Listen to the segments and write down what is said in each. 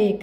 1।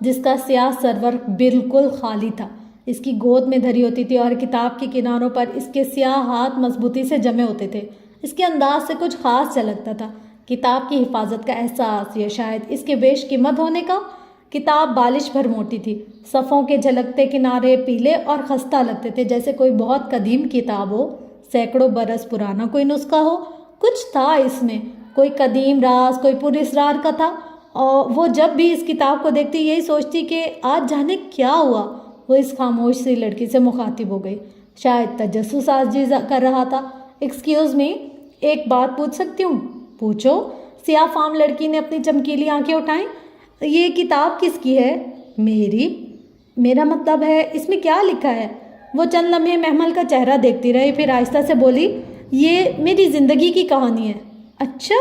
جس کا سیاہ سرور بالکل خالی تھا. اس کی گود میں دھری ہوتی تھی اور کتاب کے کناروں پر اس کے سیاہ ہاتھ مضبوطی سے جمے ہوتے تھے. اس کے انداز سے کچھ خاص جھلکتا تھا. کتاب کی حفاظت کا احساس یا شاید اس کے بیش قیمت ہونے کا. کتاب بالش بھر موٹی تھی. صفوں کے جھلکتے کنارے پیلے اور خستہ لگتے تھے، جیسے کوئی بہت قدیم کتاب ہو، سینکڑوں برس پرانا کوئی نسخہ ہو. کچھ تھا اس میں، کوئی قدیم راز، کوئی پر اسرار کا تھا. اور وہ جب بھی اس کتاب کو دیکھتی یہی سوچتی کہ آج جانے کیا ہوا. وہ اس خاموش سی لڑکی سے مخاطب ہو گئی. شاید تجسس آزجی کر رہا تھا. ایکسکیوز می، ایک بات پوچھ سکتی ہوں؟ پوچھو. سیاہ فام لڑکی نے اپنی چمکیلی آنکھیں اٹھائیں. یہ کتاب کس کی ہے؟ میری. میرا مطلب ہے اس میں کیا لکھا ہے؟ وہ چند لمحے محمل کا چہرہ دیکھتی رہی، پھر آہستہ سے بولی، یہ میری زندگی کی کہانی ہے. اچھا؟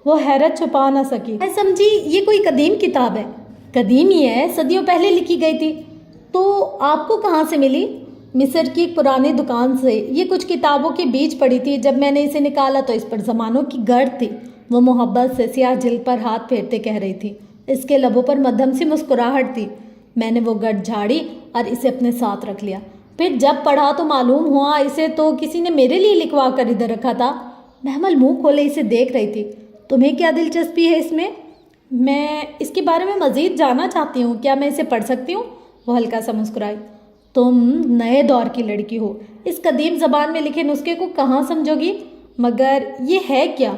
وہ حیرت چھپا نہ سکی. میں سمجھی یہ کوئی قدیم کتاب ہے. قدیم ہی ہے، صدیوں پہلے لکھی گئی تھی. تو آپ کو کہاں سے ملی؟ مصر کی ایک پرانی دکان سے. یہ کچھ کتابوں کے بیچ پڑی تھی. جب میں نے اسے نکالا تو اس پر زمانوں کی گرد تھی. وہ محبت سے سیاہ جلد پر ہاتھ پھیرتے کہہ رہی تھی. اس کے لبوں پر مدھم سی مسکراہٹ تھی. میں نے وہ گرد جھاڑی اور اسے اپنے ساتھ رکھ لیا. پھر جب پڑھا تو معلوم ہوا اسے تو کسی نے میرے لیے لکھوا کر ادھر رکھا تھا. محمل منہ کھولے اسے دیکھ رہی تھی. تمہیں کیا دلچسپی ہے اس میں؟ میں اس کے بارے میں مزید جاننا چاہتی ہوں. کیا میں اسے پڑھ سکتی ہوں؟ وہ ہلکا سا مسکرائی. تم نئے دور کی لڑکی ہو. اس قدیم زبان میں لکھے نسخے کو کہاں سمجھو گی؟ مگر یہ ہے کیا؟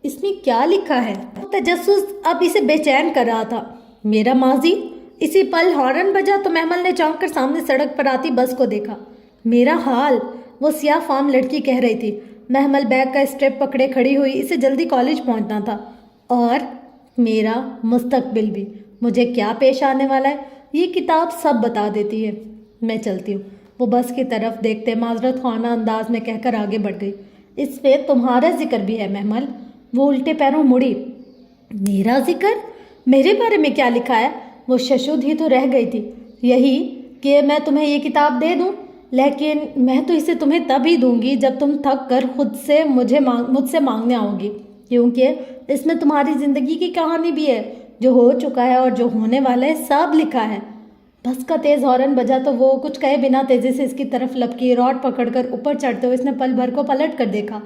اس میں کیا لکھا ہے؟ تجسس اب اسے بے چین کر رہا تھا. میرا ماضی. اسی پل ہارن بجا تو محمل نے چونک کر سامنے سڑک پر آتی بس کو دیکھا. میرا حال، وہ سیاہ فام لڑکی کہہ رہی تھی. محمل بیگ کا اسٹریپ پکڑے کھڑی ہوئی. اسے جلدی کالج پہنچنا تھا. اور میرا مستقبل بھی. مجھے کیا پیش آنے والا ہے یہ کتاب سب بتا دیتی ہے. میں چلتی ہوں. وہ بس کی طرف دیکھتے معذرت خانہ انداز میں کہہ کر آگے بڑھ گئی. اس پہ تمہارا ذکر بھی ہے محمل. وہ الٹے پیروں مڑی. میرا ذکر؟ میرے بارے میں کیا لکھا ہے؟ وہ ششد ہی تو رہ گئی تھی. یہی کہ میں تمہیں یہ کتاب دے دوں، لیکن میں تو اسے تمہیں تب ہی دوں گی جب تم تھک کر خود سے مجھ سے مانگنے آؤ گی، کیونکہ اس میں تمہاری زندگی کی کہانی بھی ہے. جو ہو چکا ہے اور جو ہونے والا ہے سب لکھا ہے. بس کا تیز ہارن بجا تو وہ کچھ کہے بنا تیزی سے اس کی طرف لپکی. راڈ پکڑ کر اوپر چڑھتے ہوئے اس نے پل بھر کو پلٹ کر دیکھا.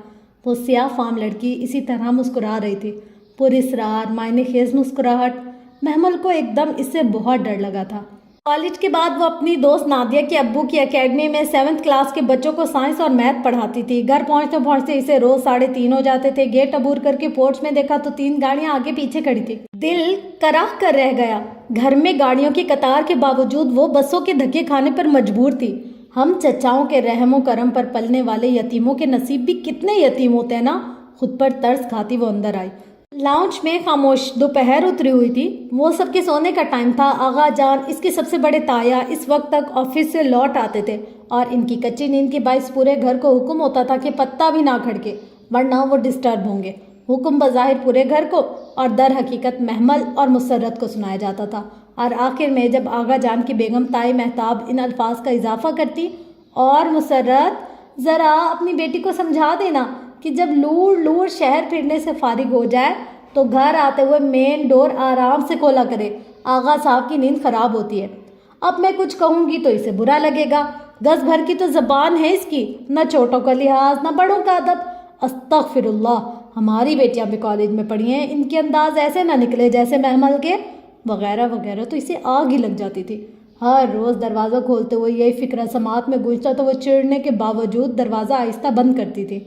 وہ سیاہ فام لڑکی اسی طرح مسکرا رہی تھی. پر اسرار معنی خیز مسکراہٹ. محمل کو ایک دم اس سے بہت ڈر لگا تھا. کالج کے بعد وہ اپنی دوست نادیہ کے ابو کی اکیڈمی میں 7th کلاس کے بچوں کو سائنس اور میتھ پڑھاتی تھی. گھر پہنچتے پہنچتے اسے روز 3:30 ہو جاتے تھے. گیٹ عبور کر کے پورچ میں دیکھا تو 3 گاڑیاں آگے پیچھے کھڑی تھی. دل کراہ کر رہ گیا. گھر میں گاڑیوں کی قطار کے باوجود وہ بسوں کے دھکے کھانے پر مجبور تھی. ہم چچاؤں کے رحم و کرم پر پلنے والے یتیموں کے نصیب بھی کتنے یتیم ہوتے ہیں نا. خود پر ترس کھاتی وہ اندر آئی. لاؤنج میں خاموش. دوپہر اتری ہوئی تھی. وہ سب کے سونے کا ٹائم تھا. آغا جان اس کے سب سے بڑے تایا اس وقت تک آفس سے لوٹ آتے تھے اور ان کی کچی نیند کے باعث پورے گھر کو حکم ہوتا تھا کہ پتا بھی نہ کھڑکے ورنہ وہ ڈسٹرب ہوں گے. حکم بظاہر پورے گھر کو اور در حقیقت محمل اور مسرت کو سنایا جاتا تھا. اور آخر میں جب آغا جان کی بیگم تائی مہتاب ان الفاظ کا اضافہ کرتی، اور مسرت ذرا اپنی بیٹی کو سمجھا دینا کہ جب لور لور شہر پھرنے سے فارغ ہو جائے تو گھر آتے ہوئے مین ڈور آرام سے کھولا کرے. آغا صاحب کی نیند خراب ہوتی ہے. اب میں کچھ کہوں گی تو اسے برا لگے گا. گز بھر کی تو زبان ہے اس کی. نہ چھوٹوں کا لحاظ نہ بڑوں کا ادب. استغفر اللہ. ہماری بیٹیاں بھی کالج میں پڑھی ہیں. ان کے انداز ایسے نہ نکلے جیسے محمل کے وغیرہ وغیرہ. تو اسے آگ ہی لگ جاتی تھی. ہر روز دروازہ کھولتے ہوئے یہی فکرہ سماعت میں گونجتا تو وہ چڑھنے کے باوجود دروازہ آہستہ بند کرتی تھی.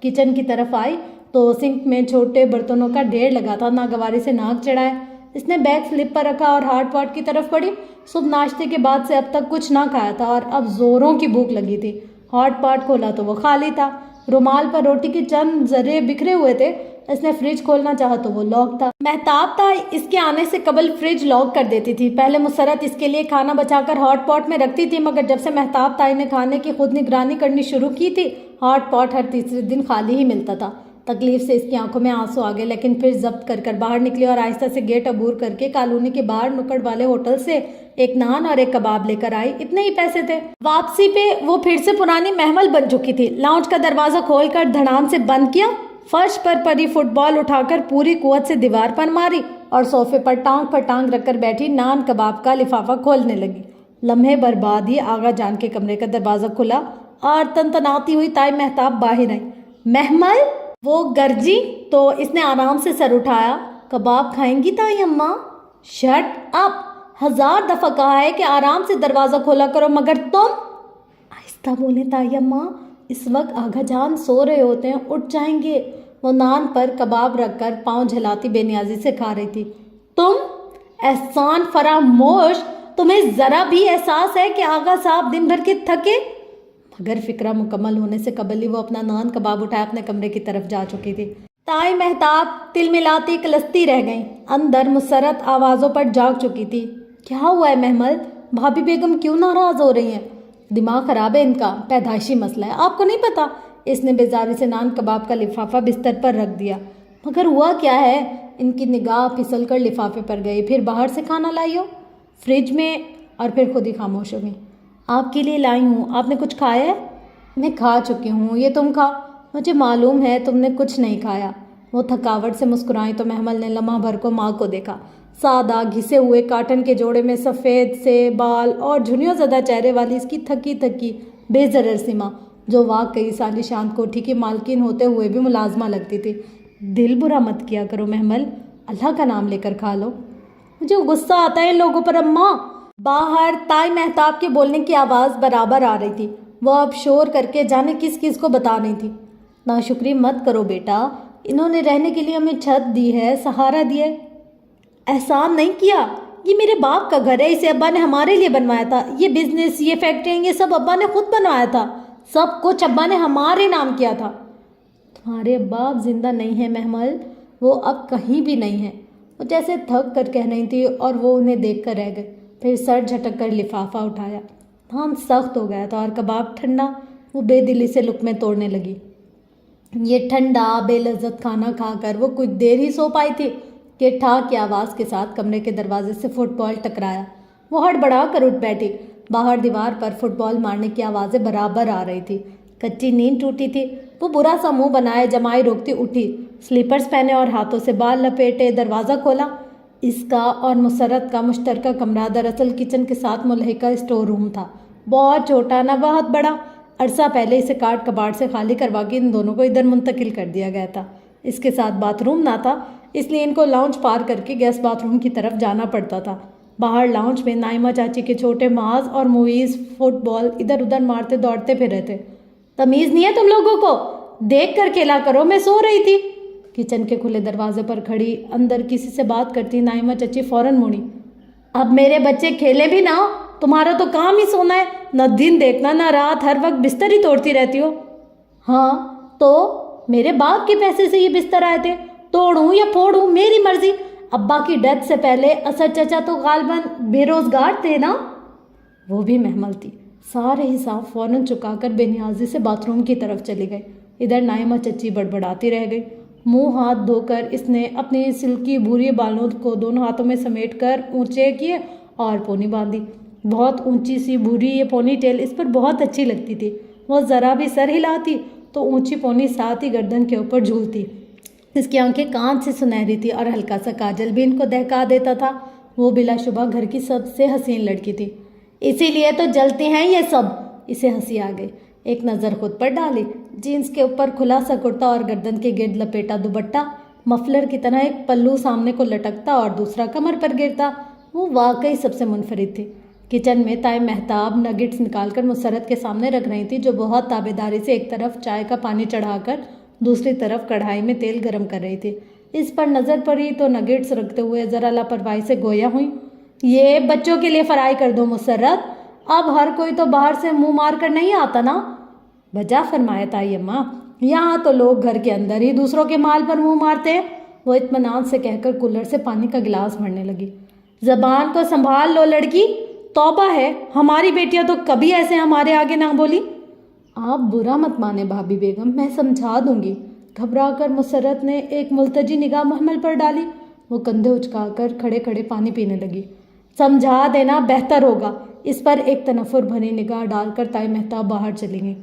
کچن کی طرف آئی تو سنک میں چھوٹے برتنوں کا ڈھیر لگا تھا. ناگواری سے ناک چڑھائے اس نے بیگ سلپ پر رکھا اور ہاٹ پاٹ کی طرف پڑھی. صبح ناشتے کے بعد سے اب تک کچھ نہ کھایا تھا اور اب زوروں کی بھوک لگی تھی. ہاٹ پاٹ کھولا تو وہ خالی تھا. رومال پر روٹی کے چند ذرے بکھرے ہوئے تھے. اس نے فریج کھولنا چاہا تو وہ لاک تھا. مہتاب تائی اس کے آنے سے قبل فریج لاک کر دیتی تھی. پہلے مسرت اس کے لیے کھانا بچا کر ہاٹ پاٹ میں رکھتی تھی، مگر جب سے مہتاب تائی نے کھانے کی خود نگرانی کرنی شروع کی تھی ہاٹ پاٹ ہر تیسرے دن خالی ہی ملتا تھا. تکلیف سے اس کی آنکھوں میں آنسو آ گئے، لیکن پھر ضبط کر باہر نکلی اور آہستہ سے گیٹ عبور کر کے کالونی کے باہر نکڑ والے ہوٹل سے ایک نان اور ایک کباب لے کر آئی. اتنے ہی پیسے تھے. واپسی پہ وہ پھر سے پرانی محمل بن چکی تھی. لاؤنج کا دروازہ کھول کر دھڑام سے بند کیا. فرش پر پری فٹ بال اٹھا کر پوری قوت سے دیوار پر ماری اور صوفے پر ٹانگ رکھ کر بیٹھی نان کباب کا لفافہ کھولنے لگی۔ لمحے بھر بعد ہی آغا جان کے کمرے کا دروازہ کھلا اور تنتناتی ہوئی تائی مہتاب باہر آئی۔ محمل، وہ گرجی تو اس نے آرام سے سر اٹھایا۔ کباب کھائیں گی تائی اماں؟ Shut up! 1000 دفعہ کہا ہے کہ آرام سے دروازہ کھولا کرو، مگر تم… آہستہ بولیں تائی اماں، اس وقت آغا جان سو رہے ہوتے ہیں، اٹھ جائیں گے۔ وہ نان پر کباب رکھ کر پاؤں جھلاتی بے نیازی سے کھا رہی تھی۔ تم… احسان فراموش، تمہیں ذرا بھی احساس ہے کہ آغا صاحب دن بھر کے تھکے؟ مگر فکرہ مکمل ہونے سے قبل ہی وہ اپنا نان کباب اٹھائے اپنے کمرے کی طرف جا چکی تھی۔ تائی مہتاب تل ملاتی کلستی رہ گئیں، اندر مسرت آوازوں پر جاگ چکی تھی۔ کیا ہوا ہے محمل؟ بھابی بیگم کیوں ناراض ہو رہی ہیں؟ دماغ خراب ہے ان کا، پیدائشی مسئلہ ہے، آپ کو نہیں پتا؟ اس نے بیزاری سے نان کباب کا لفافہ بستر پر رکھ دیا۔ مگر ہوا کیا ہے؟ ان کی نگاہ پھسل کر لفافے پر گئی۔ پھر باہر سے کھانا لائی ہو؟ فریج میں، اور پھر خود ہی خاموش ہو گئی۔ آپ کے لیے لائی ہوں، آپ نے کچھ کھایا ہے؟ میں کھا چکی ہوں، یہ تم کھا۔ مجھے معلوم ہے تم نے کچھ نہیں کھایا۔ وہ تھکاوٹ سے مسکرائی تو محمل نے لمحہ بھر کو ماں کو دیکھا۔ سادہ گھسے ہوئے کاٹن کے جوڑے میں سفید سے بال اور جھریوں زدہ چہرے والی اس کی تھکی تھکی بے ضرر سی ماں، جو واقعی سالی شان کوٹھی کی مالکین ہوتے ہوئے بھی ملازمہ لگتی تھی۔ دل برا مت کیا کرو محمل، اللہ کا نام لے کر کھا لو۔ مجھے غصہ آتا ہے ان لوگوں پر اماں۔ باہر تائی مہتاب کے بولنے کی آواز برابر آ رہی تھی۔ وہ اب شور کر کے جانے کس کس کو بتا رہی تھی۔ ناشکری مت کرو بیٹا، انہوں نے رہنے کے لیے ہمیں چھت دی ہے، سہارا دیا ہے۔ احسان نہیں کیا، یہ میرے باپ کا گھر ہے، اسے ابا نے ہمارے لیے بنوایا تھا۔ یہ بزنس، یہ فیکٹریاں، یہ سب ابا نے خود بنوایا تھا۔ سب کچھ ابا نے ہمارے نام کیا تھا۔ تمہارے ابا اب زندہ نہیں ہیں محمل، وہ اب کہیں بھی نہیں ہیں۔ وہ جیسے تھک کر کہہ رہی تھی اور وہ انہیں دیکھ کر رہ گئے۔ پھر سر جھٹک کر لفافہ اٹھایا۔ نان سخت ہو گیا تھا اور کباب ٹھنڈا۔ وہ بے دلی سے لقمے توڑنے لگی۔ یہ ٹھنڈا بے لذت کھانا کھا کر وہ کچھ دیر ہی سو پائی تھی کہ ٹھاک کی آواز کے ساتھ کمرے کے دروازے سے فٹ بال ٹکرایا۔ وہ ہڑبڑا کر اٹھ بیٹھی۔ باہر دیوار پر فٹ بال مارنے کی آوازیں برابر آ رہی تھی۔ کچی نیند ٹوٹی تھی۔ وہ برا سا منہ بنائے جمائے روکتی اٹھی، سلیپرز پہنے اور ہاتھوں سے بال لپیٹے دروازہ کھولا۔ اس کا اور مسرت کا مشترکہ کمرہ دراصل کچن کے ساتھ ملحقہ اسٹور روم تھا۔ بہت چھوٹا نہ بہت بڑا۔ عرصہ پہلے اسے کاٹ کباڑ سے خالی کروا کے ان دونوں کو ادھر منتقل کر دیا گیا تھا۔ اس کے ساتھ باتھ روم نہ تھا، اس لیے ان کو لاؤنج پار کر کے گیسٹ باتھ روم کی طرف جانا پڑتا تھا۔ باہر لاؤنج میں نائمہ چاچی کے چھوٹے معاذ اور معیز فٹ بال ادھر ادھر مارتے دوڑتے پھر رہے تھے۔ تمیز نہیں ہے تم لوگوں کو؟ دیکھ کر کھیلا کرو، میں سو رہی تھی۔ کچن کے کھلے دروازے پر کھڑی اندر کسی سے بات کرتی نائمہ چچی فوراً مڑی۔ اب میرے بچے کھیلے بھی نہ ہو، تمہارا تو کام ہی سونا ہے، نہ دن دیکھنا نہ رات، ہر وقت بستر ہی توڑتی رہتی ہو۔ ہاں تو میرے باپ کے پیسے سے یہ بستر آئے تھے، توڑوں یا پھوڑوں میری مرضی۔ ابا کی ڈیتھ سے پہلے اسد چچا تو غالباً بے روزگار تھے نا۔ وہ بھی محمل تھی۔ سارے حساب فوراً چکا کر بے نیازی سے باتھ روم کی طرف چلی گئی۔ ادھر نائمہ چچی بڑبڑاتی رہ گئی۔ منہ ہاتھ دھو کر اس نے اپنی سلکی بھوری بالوں کو دونوں ہاتھوں میں سمیٹ کر اونچے کیے اور پونی باندھی۔ بہت اونچی سی بھوری یہ پونی ٹیل اس پر بہت اچھی لگتی تھی۔ وہ ذرا بھی سر ہلاتی تو اونچی پونی ساتھ ہی گردن کے اوپر جھولتی۔ اس کی آنکھیں کان سے سنہری تھی اور ہلکا سا کاجل بھی ان کو دہکا دیتا تھا۔ وہ بلا شبہ گھر کی سب سے حسین لڑکی تھی، اسی لیے تو جلتی ہیں یہ سب۔ اسے ہنسی آ گئی۔ ایک نظر خود پر ڈالی۔ جینس کے اوپر کھلا سا کرتا اور گردن کے گرد لپیٹا دوپٹہ، مفلر کی طرح ایک پلو سامنے کو لٹکتا اور دوسرا کمر پر گرتا۔ وہ واقعی سب سے منفرد تھی۔ کچن میں تائی مہتاب نگٹس نکال کر مسرت کے سامنے رکھ رہی تھی، جو بہت تابیداری سے ایک طرف چائے کا پانی چڑھا کر دوسری طرف کڑھائی میں تیل گرم کر رہی تھی۔ اس پر نظر پڑی تو نگٹس رکھتے ہوئے ذرا لاپرواہی سے گویا ہوئی۔ یہ بچوں کے لیے فرائی کر دو مسرت، اب ہر کوئی تو باہر سے منہ مار کر نہیں آتا نا۔ بجا فرمایا تائی اماں، یہاں تو لوگ گھر کے اندر ہی دوسروں کے مال پر منہ مارتے ہیں۔ وہ اطمینان سے کہہ کر کولر سے پانی کا گلاس بھرنے لگی۔ زبان کو سنبھال لو لڑکی، توبہ ہے، ہماری بیٹیاں تو کبھی ایسے ہمارے آگے نہ بولی۔ آپ برا مت مانے بھابی بیگم، میں سمجھا دوں گی۔ گھبرا کر مسرت نے ایک ملتجی نگاہ محمل پر ڈالی۔ وہ کندھے اچکا کر کھڑے کھڑے پانی پینے لگی۔ سمجھا دینا بہتر ہوگا۔ اس پر ایک تنفر بھری نگاہ ڈال کر تائی مہتاب باہر چلی گئی۔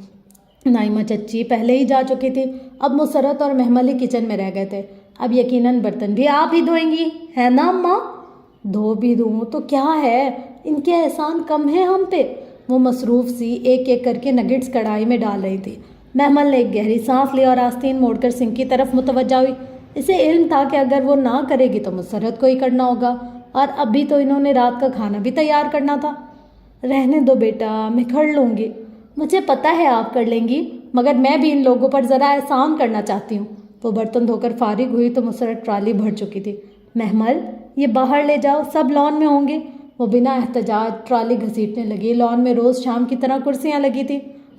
نائمہ چچی پہلے ہی جا چکی تھی، اب مسرت اور محمل ہی کچن میں رہ گئے تھے۔ اب یقیناً برتن بھی آپ ہی دھوئیں گی، ہے نا اماں؟ دھو بھی دوں تو کیا ہے، ان کے احسان کم ہیں ہم پہ؟ وہ مصروف سی ایک ایک کر کے نگٹس کڑھائی میں ڈال رہی تھی۔ محمل نے ایک گہری سانس لی اور آستین موڑ کر سنک کی طرف متوجہ ہوئی۔ اسے علم تھا کہ اگر وہ نہ کرے گی تو مسرت کو ہی کرنا ہوگا، اور ابھی تو انہوں نے رات کا کھانا بھی تیار کرنا تھا۔ رہنے دو بیٹا، میں کر لوں گی۔ مجھے پتہ ہے آپ کر لیں گی، مگر میں بھی ان لوگوں پر ذرا احسان کرنا چاہتی ہوں۔ وہ برتن دھو کر فارغ ہوئی تو مسرت ٹرالی بھر چکی تھی۔ محمل، یہ باہر لے جاؤ، سب لان میں ہوں گے۔ وہ بنا احتجاج ٹرالی گھسیٹنے لگی۔ لان میں روز شام کی طرح کرسیاں لگی تھیں۔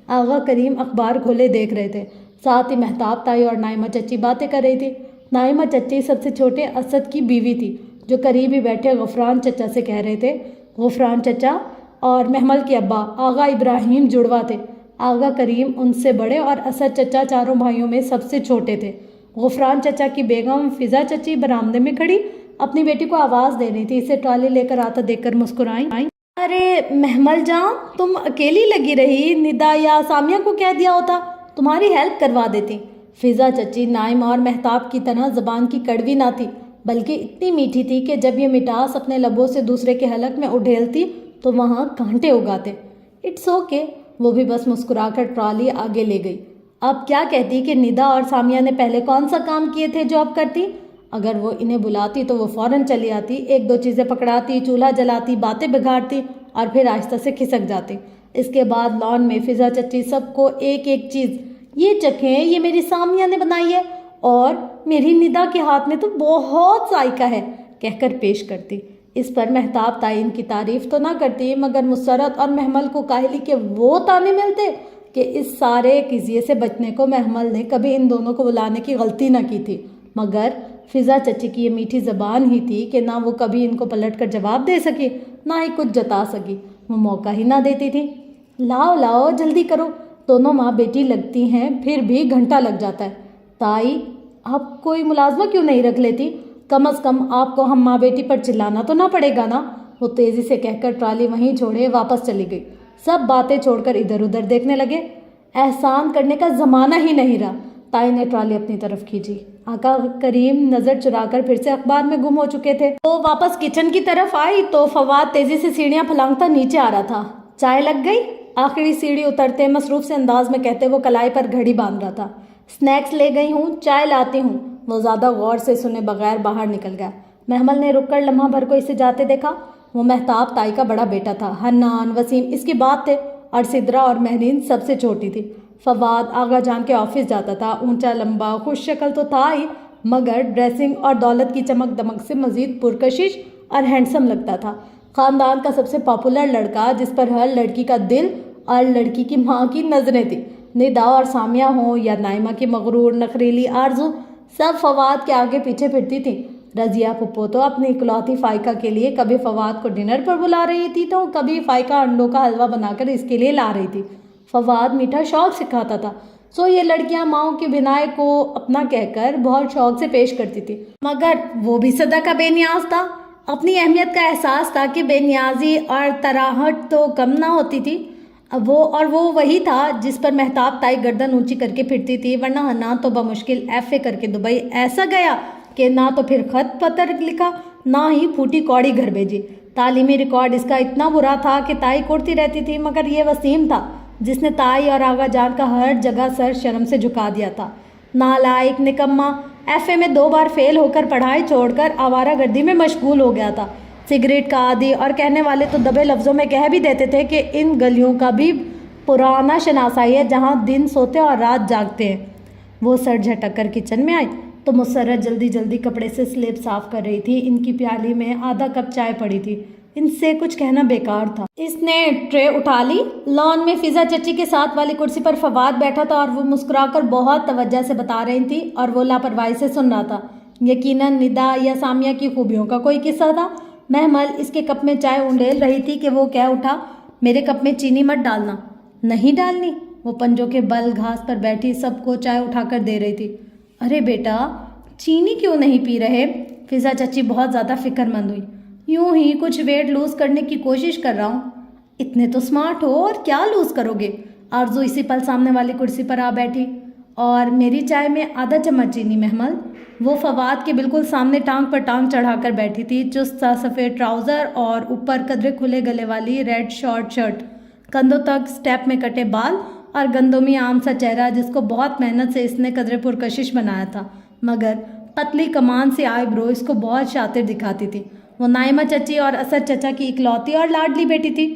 آغا کریم اخبار کھولے دیکھ رہے تھے، ساتھ ہی مہتاب تائی اور نائمہ چچی باتیں کر رہی تھی۔ نائمہ چچی سب سے چھوٹے اسد کی بیوی تھی، جو قریب ہی بیٹھے غفران چچا سے کہہ رہے تھے۔ غفران چچا اور محمل کے ابا آغا ابراہیم جڑوا تھے۔ آغا کریم ان سے بڑے اور اسد چچا چاروں بھائیوں میں سب سے چھوٹے تھے۔ غفران چچا کی بیگم فضا چچی برآمدے میں کھڑی اپنی بیٹی کو آواز دے رہی تھی۔ اسے ٹرالی لے کر آتا دیکھ کر مسکرائیں۔ ارے محمل جان، تم اکیلی لگی رہی، ندا یا سامیہ کو کہہ دیا ہوتا، تمہاری ہیلپ کروا دیتی۔ فضا چچی نائمہ اور مہتاب کی طرح زبان کی کڑوی نہ تھی، بلکہ اتنی میٹھی تھی کہ جب یہ مٹاس اپنے لبوں سے دوسرے کے حلق میں اڈھیلتی تو وہاں کانٹے اگاتے۔ اٹس اوکے، وہ بھی بس مسکرا کر ٹرالی آگے لے گئی۔ اب کیا کہتی کہ ندا اور سامیہ نے پہلے کون سا کام کیے تھے جو اب کرتی؟ اگر وہ انہیں بلاتی تو وہ فوراً چلی آتی، ایک دو چیزیں پکڑاتی، چولہا جلاتی، باتیں بگاڑتی اور پھر آہستہ سے کھسک جاتی۔ اس کے بعد لان میں فضا چچی سب کو ایک ایک چیز، یہ چکھیں، یہ میری سامیہ نے بنائی ہے، اور میری ندا کے ہاتھ میں تو بہت ذائقہ ہے، کہہ کر پیش کرتی۔ اس پر مہتاب تعین کی تعریف تو نہ کرتی، مگر مسرت اور محمل کو کاہلی کے وہ تانے ملتے کہ اس سارے قضیے سے بچنے کو محمل نے کبھی ان دونوں کو بلانے کی غلطی نہ کی تھی، مگر فضا چچی کی یہ میٹھی زبان ہی تھی کہ نہ وہ کبھی ان کو پلٹ کر جواب دے سکی، نہ ہی کچھ جتا سکی، وہ موقع ہی نہ دیتی تھی۔ لاؤ لاؤ جلدی کرو، دونوں ماں بیٹی لگتی ہیں پھر بھی گھنٹہ لگ جاتا ہے۔ تائی، آپ کوئی ملازمہ کیوں نہیں رکھ لیتی؟ کم از کم آپ کو ہم ماں بیٹی پر چلانا تو نہ پڑے گا نا؟ وہ تیزی سے کہہ کر ٹرالی وہیں چھوڑے واپس چلی گئی۔ سب باتیں چھوڑ کر ادھر ادھر دیکھنے لگے۔ احسان کرنے کا زمانہ ہی نہیں رہا۔ تائی نے ٹرالی اپنی طرف کھینچی۔ آقا کریم نظر چرا کر پھر سے اخبار میں گم ہو چکے تھے۔ وہ واپس کچن کی طرف آئی تو فواد تیزی سے سیڑھیاں پھلانگتا نیچے آ رہا تھا۔ چائے لگ گئی؟ آخری سیڑھی اترتے مصروف سے انداز میں کہتے وہ کلائی پر گھڑی باندھ رہا تھا۔ سنیکس لے گئی ہوں، چائے لاتی ہوں۔ وہ زیادہ غور سے سنے بغیر باہر نکل گیا۔ محمل نے رک کر لمحہ بھر کو اسے جاتے دیکھا۔ وہ مہتاب تائی کا بڑا بیٹا تھا، حنان، وسیم اس کی بات تھے، اور سدرا اور مہرین سب سے چھوٹی تھی۔ فواد آغا جان کے آفس جاتا تھا، اونچا لمبا خوش شکل تو تھا ہی، مگر ڈریسنگ اور دولت کی چمک دمک سے مزید پرکشش اور ہینڈسم لگتا تھا۔ خاندان کا سب سے پاپولر لڑکا، جس پر ہر لڑکی کا دل اور لڑکی کی ماں کی نظریں تھیں۔ ندا اور سامیہ ہوں یا نائمہ کی مغرور نخریلی آرزو، سب فواد کے آگے پیچھے پھرتی تھیں۔ رضیہ پھپھو تو اپنی اکلوتی فائقہ کے لیے کبھی فواد کو ڈنر پر بلا رہی تھی تو کبھی فائقہ انڈوں کا حلوہ بنا کر اس کے لیے لا رہی تھی۔ فواد میٹھا شوق سکھاتا تھا، سو یہ لڑکیاں ماؤں کی بنائے کو اپنا کہہ کر بہت شوق سے پیش کرتی تھی، مگر وہ بھی صدا کا بے نیاز تھا۔ اپنی اہمیت کا احساس تھا کہ بے نیازی اور تراہٹ تو کم نہ ہوتی تھی۔ وہ وہی تھا جس پر مہتاب تائی گردن اونچی کر کے پھرتی تھی، ورنہ حنان تو بمشکل FA کر کے دبئی ایسا گیا کہ نہ تو پھر خط پتر لکھا، نہ ہی پھوٹی کوڑی گھر بھیجی۔ تعلیمی ریکارڈ اس کا اتنا برا تھا کہ تائی کوڑتی رہتی تھی، مگر یہ وسیم تھا جس نے تائی اور آغا جان کا ہر جگہ سر شرم سے جھکا دیا تھا۔ نالائق، نکما، FA میں 2 بار فیل ہو کر پڑھائی چھوڑ کر آوارہ گردی میں مشغول ہو گیا تھا، سگریٹ کا عادی، اور کہنے والے تو دبے لفظوں میں کہہ بھی دیتے تھے کہ ان گلیوں کا بھی پرانا شناسائی ہے جہاں دن سوتے اور رات جاگتے ہیں۔ وہ سر جھٹک کر کچن میں آئی تو مسرت جلدی جلدی کپڑے سے سلیب صاف کر رہی تھی۔ ان کی پیالی میں آدھا کپ چائے پڑی تھی، ان سے کچھ کہنا بیکار تھا۔ اس نے ٹرے اٹھا لی۔ لان میں فضا چچی کے ساتھ والی کرسی پر فواد بیٹھا تھا اور وہ مسکرا کر بہت توجہ سے بتا رہی تھی اور وہ لاپرواہی سے سن رہا تھا۔ یقیناً ندا یا سامیہ کی خوبیوں کا کوئی قصہ تھا۔ محمل اس کے کپ میں چائے اونڈیل رہی تھی کہ وہ کہہ اٹھا، میرے کپ میں چینی مت ڈالنا۔ نہیں ڈالنی؟ وہ پنجوں کے بل گھاس پر بیٹھی سب کو چائے اٹھا کر دے رہی تھی۔ ارے بیٹا، چینی کیوں نہیں پی رہے؟ فضا چچی بہت زیادہ فکر مند ہوئی۔ یوں ہی کچھ ویٹ لوز کرنے کی کوشش کر رہا ہوں۔ اتنے تو سمارٹ ہو، اور کیا لوز کرو گے؟ آرزو اسی پل سامنے والی کرسی پر آ بیٹھی۔ اور میری چائے میں آدھا چمچ چینی محمل۔ وہ فواد کے بالکل سامنے ٹانگ پر ٹانگ چڑھا کر بیٹھی تھی، چست سا سفید ٹراؤزر اور اوپر قدرے کھلے گلے والی ریڈ شارٹ شرٹ، کندھوں تک سٹیپ میں کٹے بال اور گندمی عام سا چہرہ جس کو بہت محنت سے اس نے قدرے پرکشش بنایا تھا، مگر پتلی کمان سے آئی برو اس کو بہت شاطر دکھاتی تھی۔ وہ نائمہ چچی اور اسد چچا کی اکلوتی اور لاڈلی بیٹی تھی۔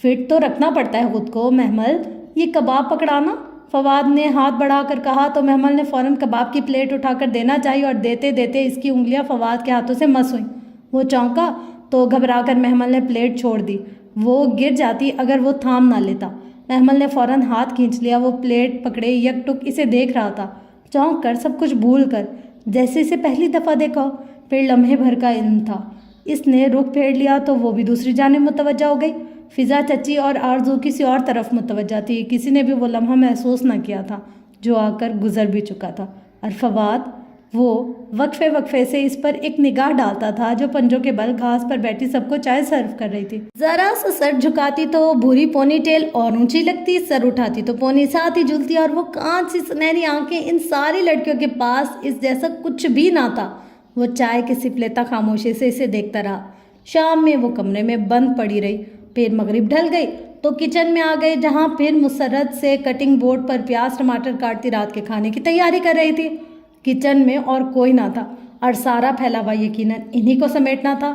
فٹ تو رکھنا پڑتا ہے خود کو محمل، یہ کباب پکڑانا، فواد نے ہاتھ بڑھا کر کہا تو محمل نے فوراً کباب کی پلیٹ اٹھا کر دینا چاہی اور دیتے دیتے اس کی انگلیاں فواد کے ہاتھوں سے مس ہوئیں۔ وہ چونکا تو گھبرا کر محمل نے پلیٹ چھوڑ دی، وہ گر جاتی اگر وہ تھام نہ لیتا۔ محمل نے فوراً ہاتھ کھینچ لیا، وہ پلیٹ پکڑے یک ٹک اسے دیکھ رہا تھا، چونک کر سب کچھ بھول کر، جیسے اسے پہلی دفعہ دیکھا ہو۔ پھر لمحے بھر کا علم تھا، اس نے رخ پھیر لیا تو وہ بھی دوسری جانب متوجہ ہو گئی۔ فضا چچی اور آرزو کسی اور طرف متوجہ تھی، کسی نے بھی وہ لمحہ محسوس نہ کیا تھا جو آ کر گزر بھی چکا تھا، اور فواد وہ وقفے وقفے سے اس پر ایک نگاہ ڈالتا تھا جو پنجوں کے بل گھاس پر بیٹھی سب کو چائے سرو کر رہی تھی۔ ذرا سا سر جھکاتی تو بھوری پونی ٹیل اور اونچی لگتی، سر اٹھاتی تو پونی ساتھ ہی جھولتی، اور وہ کانچ سی سنہری آنکھیں، ان ساری لڑکیوں کے پاس اس جیسا کچھ بھی نہ تھا۔ وہ چائے کی سپ لیتا خاموشی سے اسے دیکھتا رہا۔ شام میں وہ کمرے میں بند پڑی رہی، پھر مغرب ڈھل گئی تو کچن میں آ گئی، جہاں پھر مسرت سے کٹنگ بورڈ پر پیاز ٹماٹر کاٹتی رات کے کھانے کی تیاری کر رہی تھی۔ کچن میں اور کوئی نہ تھا اور سارا پھیلاوا یقیناً انہی کو سمیٹنا تھا۔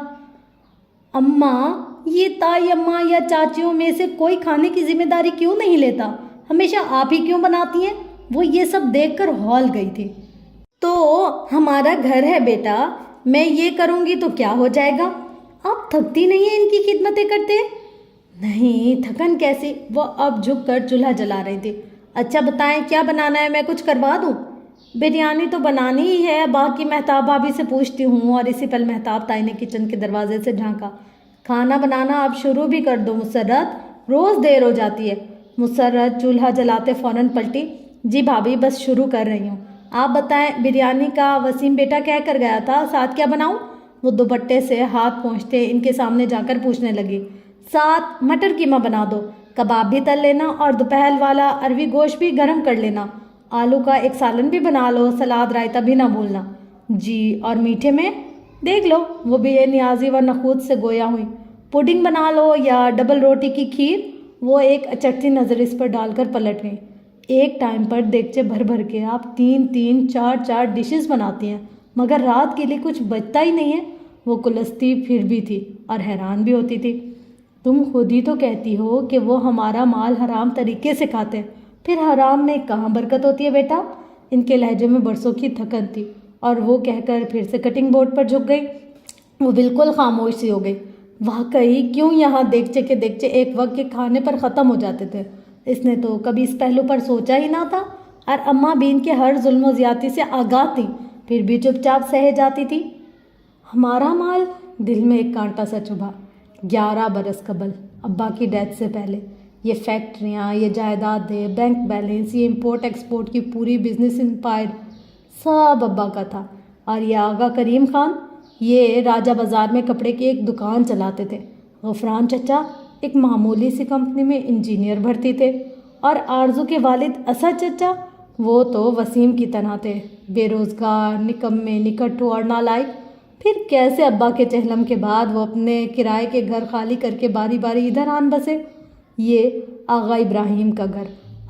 اماں، یہ تائی اماں یا چاچیوں میں سے کوئی کھانے کی ذمہ داری کیوں نہیں لیتا؟ ہمیشہ آپ ہی کیوں بناتی ہیں؟ وہ یہ سب دیکھ کر ہول گئی تھی۔ تو ہمارا گھر ہے بیٹا، میں یہ کروں گی تو کیا ہو جائے گا؟ آپ تھکتی نہیں ہیں ان کی خدمتیں کرتے؟ نہیں، تھکن کیسی؟ وہ اب جھک کر چولہا جلا رہی تھی۔ اچھا بتائیں کیا بنانا ہے، میں کچھ کروا دوں؟ بریانی تو بنانی ہی ہے، باقی مہتاب بھابھی سے پوچھتی ہوں۔ اور اسی پل مہتاب تائی نے کچن کے دروازے سے جھانکا۔ کھانا بنانا اب شروع بھی کر دو مسرت، روز دیر ہو جاتی ہے۔ مسرت چولہا جلاتے فوراً پلٹی۔ جی بھابھی، بس شروع کر رہی ہوں۔ آپ بتائیں، بریانی کا وسیم بیٹا کہہ کر گیا تھا، ساتھ کیا بناؤں؟ وہ دوپٹے سے ہاتھ پونچھتے ان کے سامنے جا کر پوچھنے لگی۔ ساتھ مٹر قیمہ بنا دو، کباب بھی تل لینا اور دوپہر والا اروی گوشت بھی گرم کر لینا۔ آلو کا ایک سالن بھی بنا لو، سلاد رائتا بھی نہ بھولنا۔ جی، اور میٹھے میں دیکھ لو، وہ بھی نیازی و نخوت سے گویا ہوئی۔ پوڈنگ بنا لو یا ڈبل روٹی کی کھیر؟ وہ ایک اچکتی نظر اس پر ڈال کر پلٹ گئی۔ ایک ٹائم پر دیگچے بھر بھر کے آپ 3 4 ڈشز بناتی ہیں، مگر رات کے لیے کچھ بچتا ہی نہیں ہے۔ وہ کلستی پھر بھی تھی اور حیران بھی ہوتی تھی۔ تم خود ہی تو کہتی ہو کہ وہ ہمارا مال حرام طریقے سے کھاتے ہیں، پھر حرام میں کہاں برکت ہوتی ہے بیٹا؟ ان کے لہجے میں برسوں کی تھکن تھی اور وہ کہہ کر پھر سے کٹنگ بورڈ پر جھک گئی۔ وہ بالکل خاموش سی ہو گئی۔ واقعی کیوں یہاں دیگچے کے دیگچے ایک وقت کے کھانے پر ختم ہو جاتے تھے؟ اس نے تو کبھی اس پہلو پر سوچا ہی نہ تھا، اور اماں بھی ان کے ہر ظلم و زیادتی سے آگاہ تھیں، پھر بھی چپ چاپ سہے جاتی تھی۔ ہمارا مال؟ دل میں ایک کانٹا سا چبھا۔ 11 برس قبل، ابا کی ڈیتھ سے پہلے، یہ فیکٹریاں، یہ جائیدادیں، بینک بیلنس، یہ امپورٹ ایکسپورٹ کی پوری بزنس امپائر سب ابا کا تھا۔ اور یہ آغا کریم خان، یہ راجہ بازار میں کپڑے کی ایک دکان چلاتے تھے۔ غفران چچا ایک معمولی سی کمپنی میں انجینئر بھرتی تھے، اور آرزو کے والد اسد چچا، وہ تو وسیم کی طرح تھے، بے روزگار، نکمے، نکٹو اور نالائق۔ پھر کیسے ابا کے چہلم کے بعد وہ اپنے کرائے کے گھر خالی کر کے باری باری ادھر آن بسے؟ یہ آغا ابراہیم کا گھر،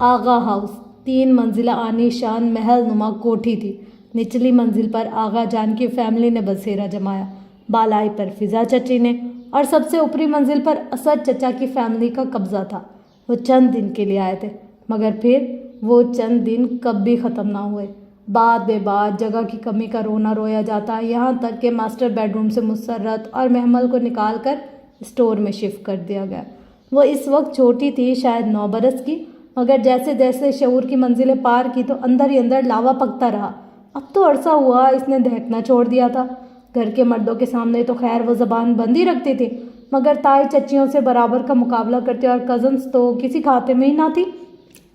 آغا ہاؤس، 3 منزلہ عالی شان محل نما کوٹھی تھی۔ نچلی منزل پر آغا جان کی فیملی نے بسیرا جمایا، بالائی پر فضا چچی نے، اور سب سے اوپری منزل پر اسد چچا کی فیملی کا قبضہ تھا۔ وہ چند دن کے لیے آئے تھے، مگر پھر وہ چند دن کب بھی ختم نہ ہوئے۔ بعد بے بعد جگہ کی کمی کا رونا رویا جاتا، یہاں تک کہ ماسٹر بیڈ روم سے مسرت اور محمل کو نکال کر اسٹور میں شفٹ کر دیا گیا۔ وہ اس وقت چھوٹی تھی، شاید 9 برس کی، مگر جیسے جیسے شعور کی منزلیں پار کی تو اندر ہی اندر لاوا پکتا رہا۔ اب تو عرصہ ہوا اس نے دہکنا چھوڑ دیا تھا۔ گھر کے مردوں کے سامنے تو خیر وہ زبان بند ہی رکھتی تھی، مگر تائی چچیوں سے برابر کا مقابلہ کرتے اور کزنس تو کسی کھاتے میں ہی نہ تھی۔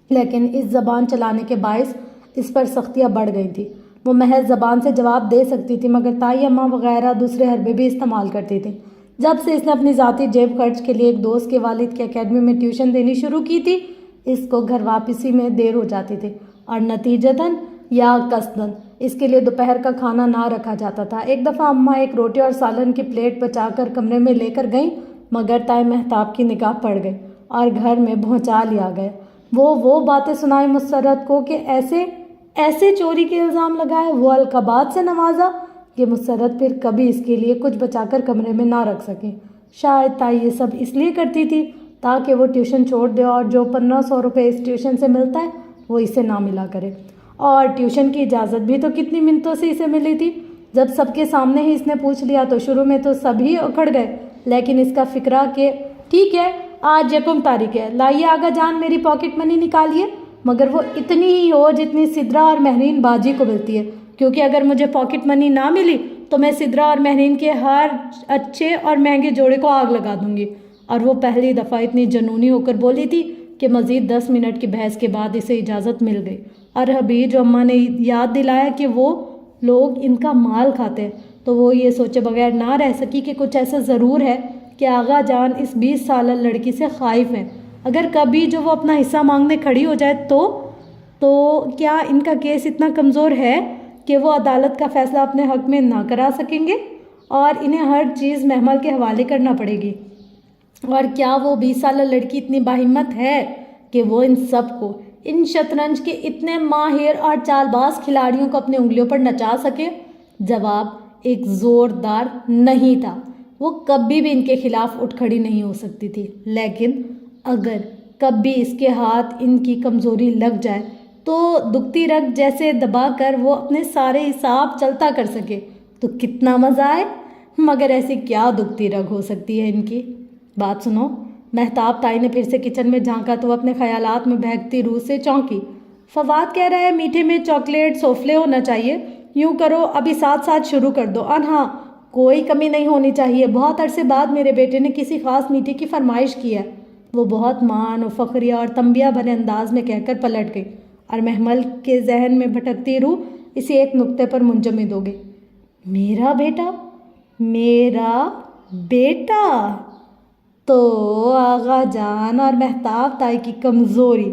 لیکن اس زبان چلانے کے باعث اس پر سختیاں بڑھ گئی تھیں۔ وہ محض زبان سے جواب دے سکتی تھی، مگر تائی اماں وغیرہ دوسرے حربے بھی استعمال کرتی تھی۔ جب سے اس نے اپنی ذاتی جیب خرچ کے لیے ایک دوست کے والد کی اکیڈمی میں ٹیوشن دینی شروع کی تھی، اس کو گھر واپسی میں دیر ہو جاتی تھی اور نتیجتاً یا قصداً اس کے لیے دوپہر کا کھانا نہ رکھا جاتا تھا۔ ایک دفعہ اماں ایک روٹی اور سالن کی پلیٹ بچا کر کمرے میں لے کر گئیں، مگر تائیں مہتاب کی نگاہ پڑ گئی اور گھر میں بھونچال آ گئے۔ وہ باتیں سنائیں مسرت کو کہ ایسے چوری کے الزام لگائے، وہ القابات سے نوازا کہ مسرت پھر کبھی اس کے لیے کچھ بچا کر کمرے میں نہ رکھ سکیں۔ شاید تائی یہ سب اس لیے کرتی تھی تاکہ وہ ٹیوشن چھوڑ دے اور جو 1500 روپے اس ٹیوشن سے ملتا ہے وہ اسے نہ ملا کرے۔ اور ٹیوشن کی اجازت بھی تو کتنی منتوں سے اسے ملی تھی۔ جب سب کے سامنے ہی اس نے پوچھ لیا تو شروع میں تو سبھی اکھڑ گئے، لیکن اس کا فکرہ کہ ٹھیک ہے آج 1 تاریخ ہے، لائیے آگا جان میری پاکٹ منی نکالیے، مگر وہ اتنی ہی ہو جتنی سدرا اور مہرین باجی کو ملتی ہے، کیونکہ اگر مجھے پاکٹ منی نہ ملی تو میں سدرا اور مہرین کے ہر اچھے اور مہنگے جوڑے کو آگ لگا دوں گی۔ اور وہ پہلی دفعہ اتنی جنونی ہو کر بولی تھی کہ مزید 10 منٹ کی بحث کے بعد اسے اجازت مل گئی۔ اور ابھی جو اماں نے یاد دلایا کہ وہ لوگ ان کا مال کھاتے ہیں تو وہ یہ سوچے بغیر نہ رہ سکی کہ کچھ ایسا ضرور ہے کہ آغا جان اس 20 سالہ لڑکی سے خائف ہیں۔ اگر کبھی جو وہ اپنا حصہ مانگنے کھڑی ہو جائے تو کیا ان کا کیس اتنا کمزور ہے کہ وہ عدالت کا فیصلہ اپنے حق میں نہ کرا سکیں گے اور انہیں ہر چیز محمل کے حوالے کرنا پڑے گی؟ اور کیا وہ 20 سالہ لڑکی اتنی باہمت ہے کہ وہ ان سب کو، ان شطرنج کے اتنے ماہر اور چال باز کھلاڑیوں کو اپنے انگلیوں پر نچا سکے؟ جواب ایک زوردار نہیں تھا۔ وہ کبھی بھی ان کے خلاف اٹھ کھڑی نہیں ہو سکتی تھی، لیکن اگر کبھی اس کے ہاتھ ان کی کمزوری لگ جائے تو دکھتی رگ جیسے دبا کر وہ اپنے سارے حساب چلتا کر سکے تو کتنا مزہ آئے۔ مگر ایسی کیا دکھتی رگ ہو سکتی ہے ان کی؟ بات سنو۔ مہتاب تائی نے پھر سے کچن میں جھانکا تو وہ اپنے خیالات میں بہکتی روح سے چونکی۔ فواد کہہ رہا ہے میٹھے میں چاکلیٹ سوفلے ہونا چاہیے، یوں کرو ابھی ساتھ شروع کر دو، اور ہاں کوئی کمی نہیں ہونی چاہیے، بہت عرصے بعد میرے بیٹے نے کسی خاص میٹھے کی فرمائش کی ہے۔ وہ بہت مان و فخریہ اور تنبیہ بھرے انداز میں کہہ کر پلٹ گئی اور محمل کے ذہن میں بھٹکتی روح اسی ایک نقطے پر منجمد ہو گئی۔ میرا بیٹا تو آغا جان اور مہتاب تائی کی کمزوری،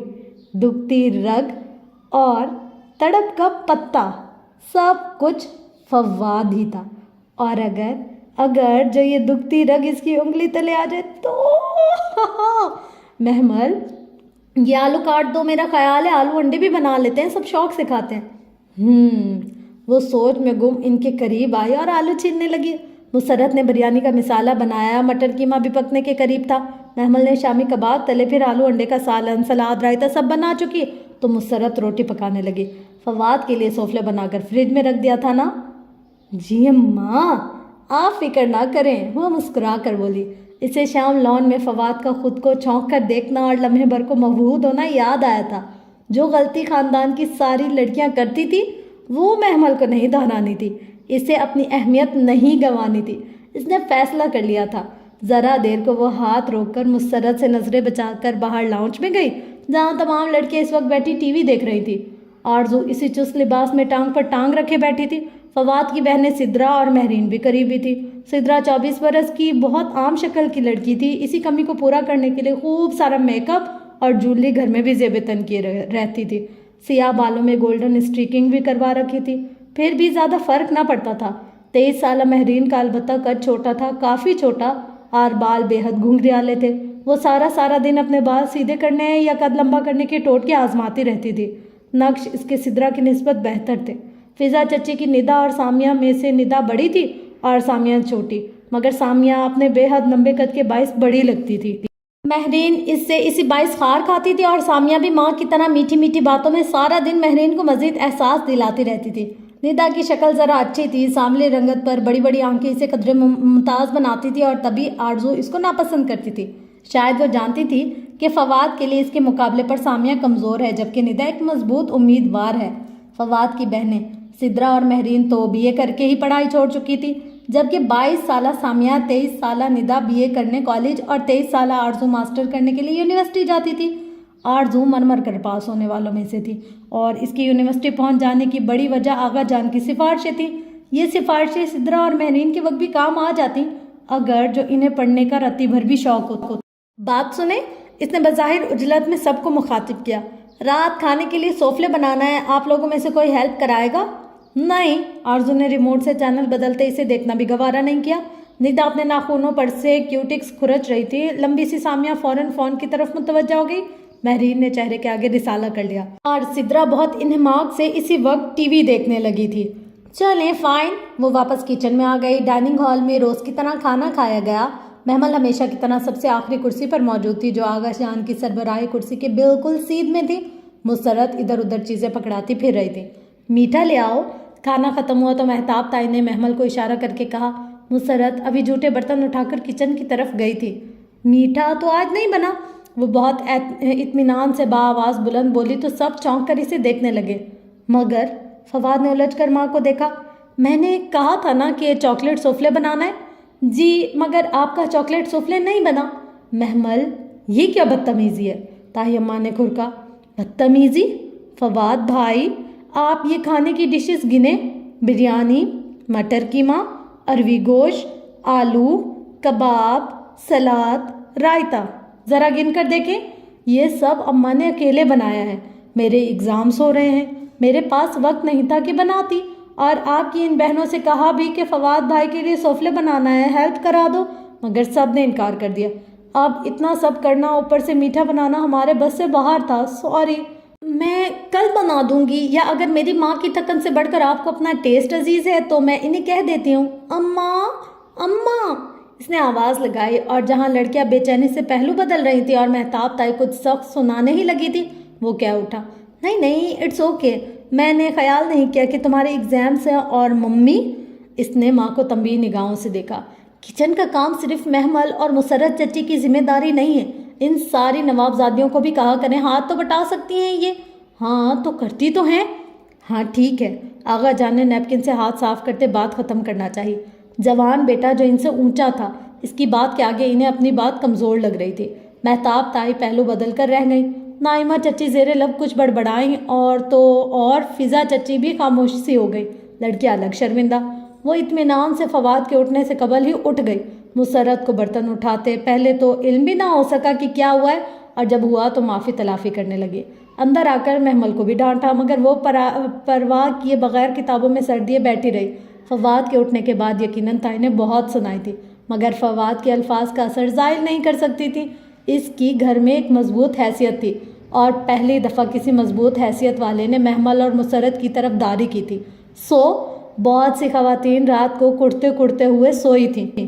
دکھتی رگ اور تڑپ کا پتہ سب کچھ فواد ہی تھا۔ اور اگر جو یہ دکھتی رگ اس کی انگلی تلے آ جائے تو محمل یہ آلو کاٹ دو، میرا خیال ہے آلو انڈے بھی بنا لیتے ہیں، سب شوق سے کھاتے ہیں۔ وہ سوچ میں گم ان کے قریب آئی اور آلو چھیلنے لگی۔ مسرت نے بریانی کا مسالہ بنایا، مٹر قیمہ بھی پکنے کے قریب تھا، محمل نے شامی کباب تلے، پھر آلو انڈے کا سالن، سلاد، رائتا سب بنا چکی تو مسرت روٹی پکانے لگی۔ فواد کے لیے سوفلے بنا کر فریج میں رکھ دیا تھا نا؟ جی اماں آپ فکر نہ کریں، وہ مسکرا کر بولی۔ اسے شام لان میں فواد کا خود کو چونک کر دیکھنا اور لمحے بھر کو مبہوت ہونا یاد آیا تھا۔ جو غلطی خاندان کی ساری لڑکیاں کرتی تھی وہ محمل کو نہیں دہرانی تھی، اسے اپنی اہمیت نہیں گنوانی تھی۔ اس نے فیصلہ کر لیا تھا۔ ذرا دیر کو وہ ہاتھ روک کر مسرت سے نظریں بچا کر باہر لاؤنج میں گئی جہاں تمام لڑکیاں اس وقت بیٹھی ٹی وی دیکھ رہی تھی۔ آرزو اسی چست لباس میں ٹانگ پر ٹانگ رکھے بیٹھی تھی۔ فواد کی بہنیں سدرا اور مہرین بھی قریبی تھی۔ سدرا 24 برس کی بہت عام شکل کی لڑکی تھی، اسی کمی کو پورا کرنے کے لیے خوب سارا میک اپ اور جولی گھر میں بھی زیب تن کیے رہتی تھی۔ سیاہ بالوں میں گولڈن اسٹریکنگ بھی کروا رکھی تھی، پھر بھی زیادہ فرق نہ پڑتا تھا۔ 23 سالہ مہرین کا البتہ قد چھوٹا تھا، کافی چھوٹا، اور بال بے حد گھنگریالے تھے۔ وہ سارا دن اپنے بال سیدھے کرنے یا قد لمبا کرنے کے ٹوٹکے آزماتی رہتی تھی۔ نقش اس کے سدرا کی نسبت بہتر تھے۔ فضا چچی کی ندا اور سامیہ میں سے ندا بڑی تھی اور سامیہ چھوٹی، مگر سامیہ اپنے بے حد لمبے قد کے باعث بڑی لگتی تھی۔ مہرین اس سے اسی باعث خار کھاتی تھی اور سامیہ بھی ماں کی طرح میٹھی میٹھی باتوں میں سارا دن مہرین کو مزید احساس دلاتی رہتی تھی۔ ندا کی شکل ذرا اچھی تھی، سانولی رنگت پر بڑی بڑی آنکھیں اسے قدرے ممتاز بناتی تھی اور تبھی آرزو اس کو ناپسند کرتی تھی۔ شاید وہ جانتی تھی کہ فواد کے لیے اس کے مقابلے پر سامیہ کمزور ہے، جبکہ ندا ایک مضبوط امیدوار ہے۔ فواد کی بہنیں سدرا اور مہرین تو بی اے کر کے ہی پڑھائی چھوڑ چکی تھی، جبکہ 22 سالہ سامیہ، 23 سالہ ندا بی اے کرنے کالج اور 23 سالہ آرزو ماسٹر کرنے کے لیے یونیورسٹی جاتی تھی۔ آرزو مر کر پاس ہونے والوں میں سے تھی اور اس کی یونیورسٹی پہنچ جانے کی بڑی وجہ آغا جان کی سفارشیں تھیں۔ یہ سفارشیں سدرا اور مہرین کے وقت بھی کام آ جاتی اگر جو انہیں پڑھنے کا رتی بھر بھی شوق ہو۔ بات سنیں، اس نے بظاہر عجلت میں سب کو مخاطب کیا۔ رات کھانے کے لیے سوفلے بنانا ہے، آپ لوگوں میں سے کوئی ہیلپ کرائے گا؟ نہیں، آرزو نے ریموٹ سے چینل بدلتے اسے دیکھنا بھی گوارا نہیں کیا۔ ندا اپنے ناخنوں پر سے کیوٹکس کھرچ رہی تھی۔ لمبی سی سامیہ فوراً فون کی طرف متوجہ ہو گئی۔ مہرین نے چہرے کے آگے رسالہ کر لیا اور سدرا بہت انہماک سے اسی وقت ٹی وی دیکھنے لگی تھی۔ چلیں فائن۔ وہ واپس کچن میں آ گئی۔ ڈائننگ ہال میں روز کی طرح کھانا کھایا گیا۔ محمل ہمیشہ کی طرح سب سے آخری کرسی پر موجود تھی، جو آغا جان کی سربراہی کرسی کے بالکل سیدھ میں تھی۔ مسرت ادھر ادھر چیزیں پکڑاتی پھر رہی تھی۔ میٹھا لے آؤ۔ کھانا ختم ہوا تو مہتاب تائی نے محمل کو اشارہ کر کے کہا۔ مسرت ابھی جھوٹے برتن اٹھا کر کچن کی طرف گئی تھی۔ میٹھا تو آج نہیں بنا، وہ بہت اطمینان سے بآواز بلند بولی تو سب چونک کر اسے دیکھنے لگے۔ مگر فواد نے الجھ کر ماں کو دیکھا۔ میں نے کہا تھا نا کہ چاکلیٹ سوفلے بنانا ہے۔ جی مگر آپ کا چاکلیٹ سوفلے نہیں بنا۔ محمل یہ کیا بدتمیزی ہے؟ طاہی اماں نے کھرکا۔ بدتمیزی؟ فواد بھائی آپ یہ کھانے کی ڈشز گنے، بریانی، مٹر قیمہ، اروی گوشت، آلو، کباب، سلاد، رائتا، ذرا گن کر دیکھیں۔ یہ سب اماں نے اکیلے بنایا ہے۔ میرے ایگزامس ہو رہے ہیں، میرے پاس وقت نہیں تھا کہ بناتی، اور آپ کی ان بہنوں سے کہا بھی کہ فواد بھائی کے لیے سوفلے بنانا ہے، ہیلپ کرا دو، مگر سب نے انکار کر دیا۔ اب اتنا سب کرنا اوپر سے میٹھا بنانا ہمارے بس سے باہر تھا، سوری۔ میں کل بنا دوں گی، یا اگر میری ماں کی تھکن سے بڑھ کر آپ کو اپنا ٹیسٹ عزیز ہے تو میں انہیں کہہ دیتی ہوں۔ اماں اماں، اس نے آواز لگائی، اور جہاں لڑکیاں بے چینی سے پہلو بدل رہی تھی اور مہتاب تائی کچھ سخت سنانے ہی لگی تھی، وہ کہہ اٹھا۔ نہیں نہیں، اٹس اوکے، میں نے خیال نہیں کیا کہ تمہارے ایگزامس ہیں، اور ممی، اس نے ماں کو تنبیہ نگاہوں سے دیکھا۔ کچن کا کام صرف محمل اور مسرت چچی کی ذمہ داری نہیں ہے، ان ساری نوابزادیوں کو بھی کہا کریں، ہاتھ تو بٹا سکتی ہیں یہ۔ ہاں تو کرتی تو ہیں۔ ہاں ٹھیک ہے، آغا جان نے نیپکن سے ہاتھ صاف کرتے بات ختم کرنا چاہیے۔ جوان بیٹا جو ان سے اونچا تھا، اس کی بات کے آگے انہیں اپنی بات کمزور لگ رہی تھی۔ مہتاب تائی پہلو بدل کر رہ گئیں۔ نائمہ چچی زیر لب کچھ بڑبڑائیں، اور فضا چچی بھی خاموش سی ہو گئی۔ لڑکیاں الگ شرمندہ۔ وہ اطمینان سے فواد کے اٹھنے سے قبل ہی اٹھ گئی۔ مسرت کو برتن اٹھاتے پہلے تو علم بھی نہ ہو سکا کہ کیا ہوا ہے، اور جب ہوا تو معافی تلافی کرنے لگے۔ اندر آ کر محمل کو بھی ڈانٹا، مگر وہ پرواہ کیے بغیر کتابوں میں سر دیے بیٹھی رہی۔ فواد کے اٹھنے کے بعد یقیناً تائی نے بہت سنائی تھی، مگر فواد کے الفاظ کا اثر ظاہر نہیں کر سکتی تھی۔ اس کی گھر میں ایک مضبوط حیثیت تھی، اور پہلی دفعہ کسی مضبوط حیثیت والے نے محمل اور مسرت کی طرف داری کی تھی۔ بہت سی خواتین رات کو کڑتے کڑتے ہوئے سوئی تھیں۔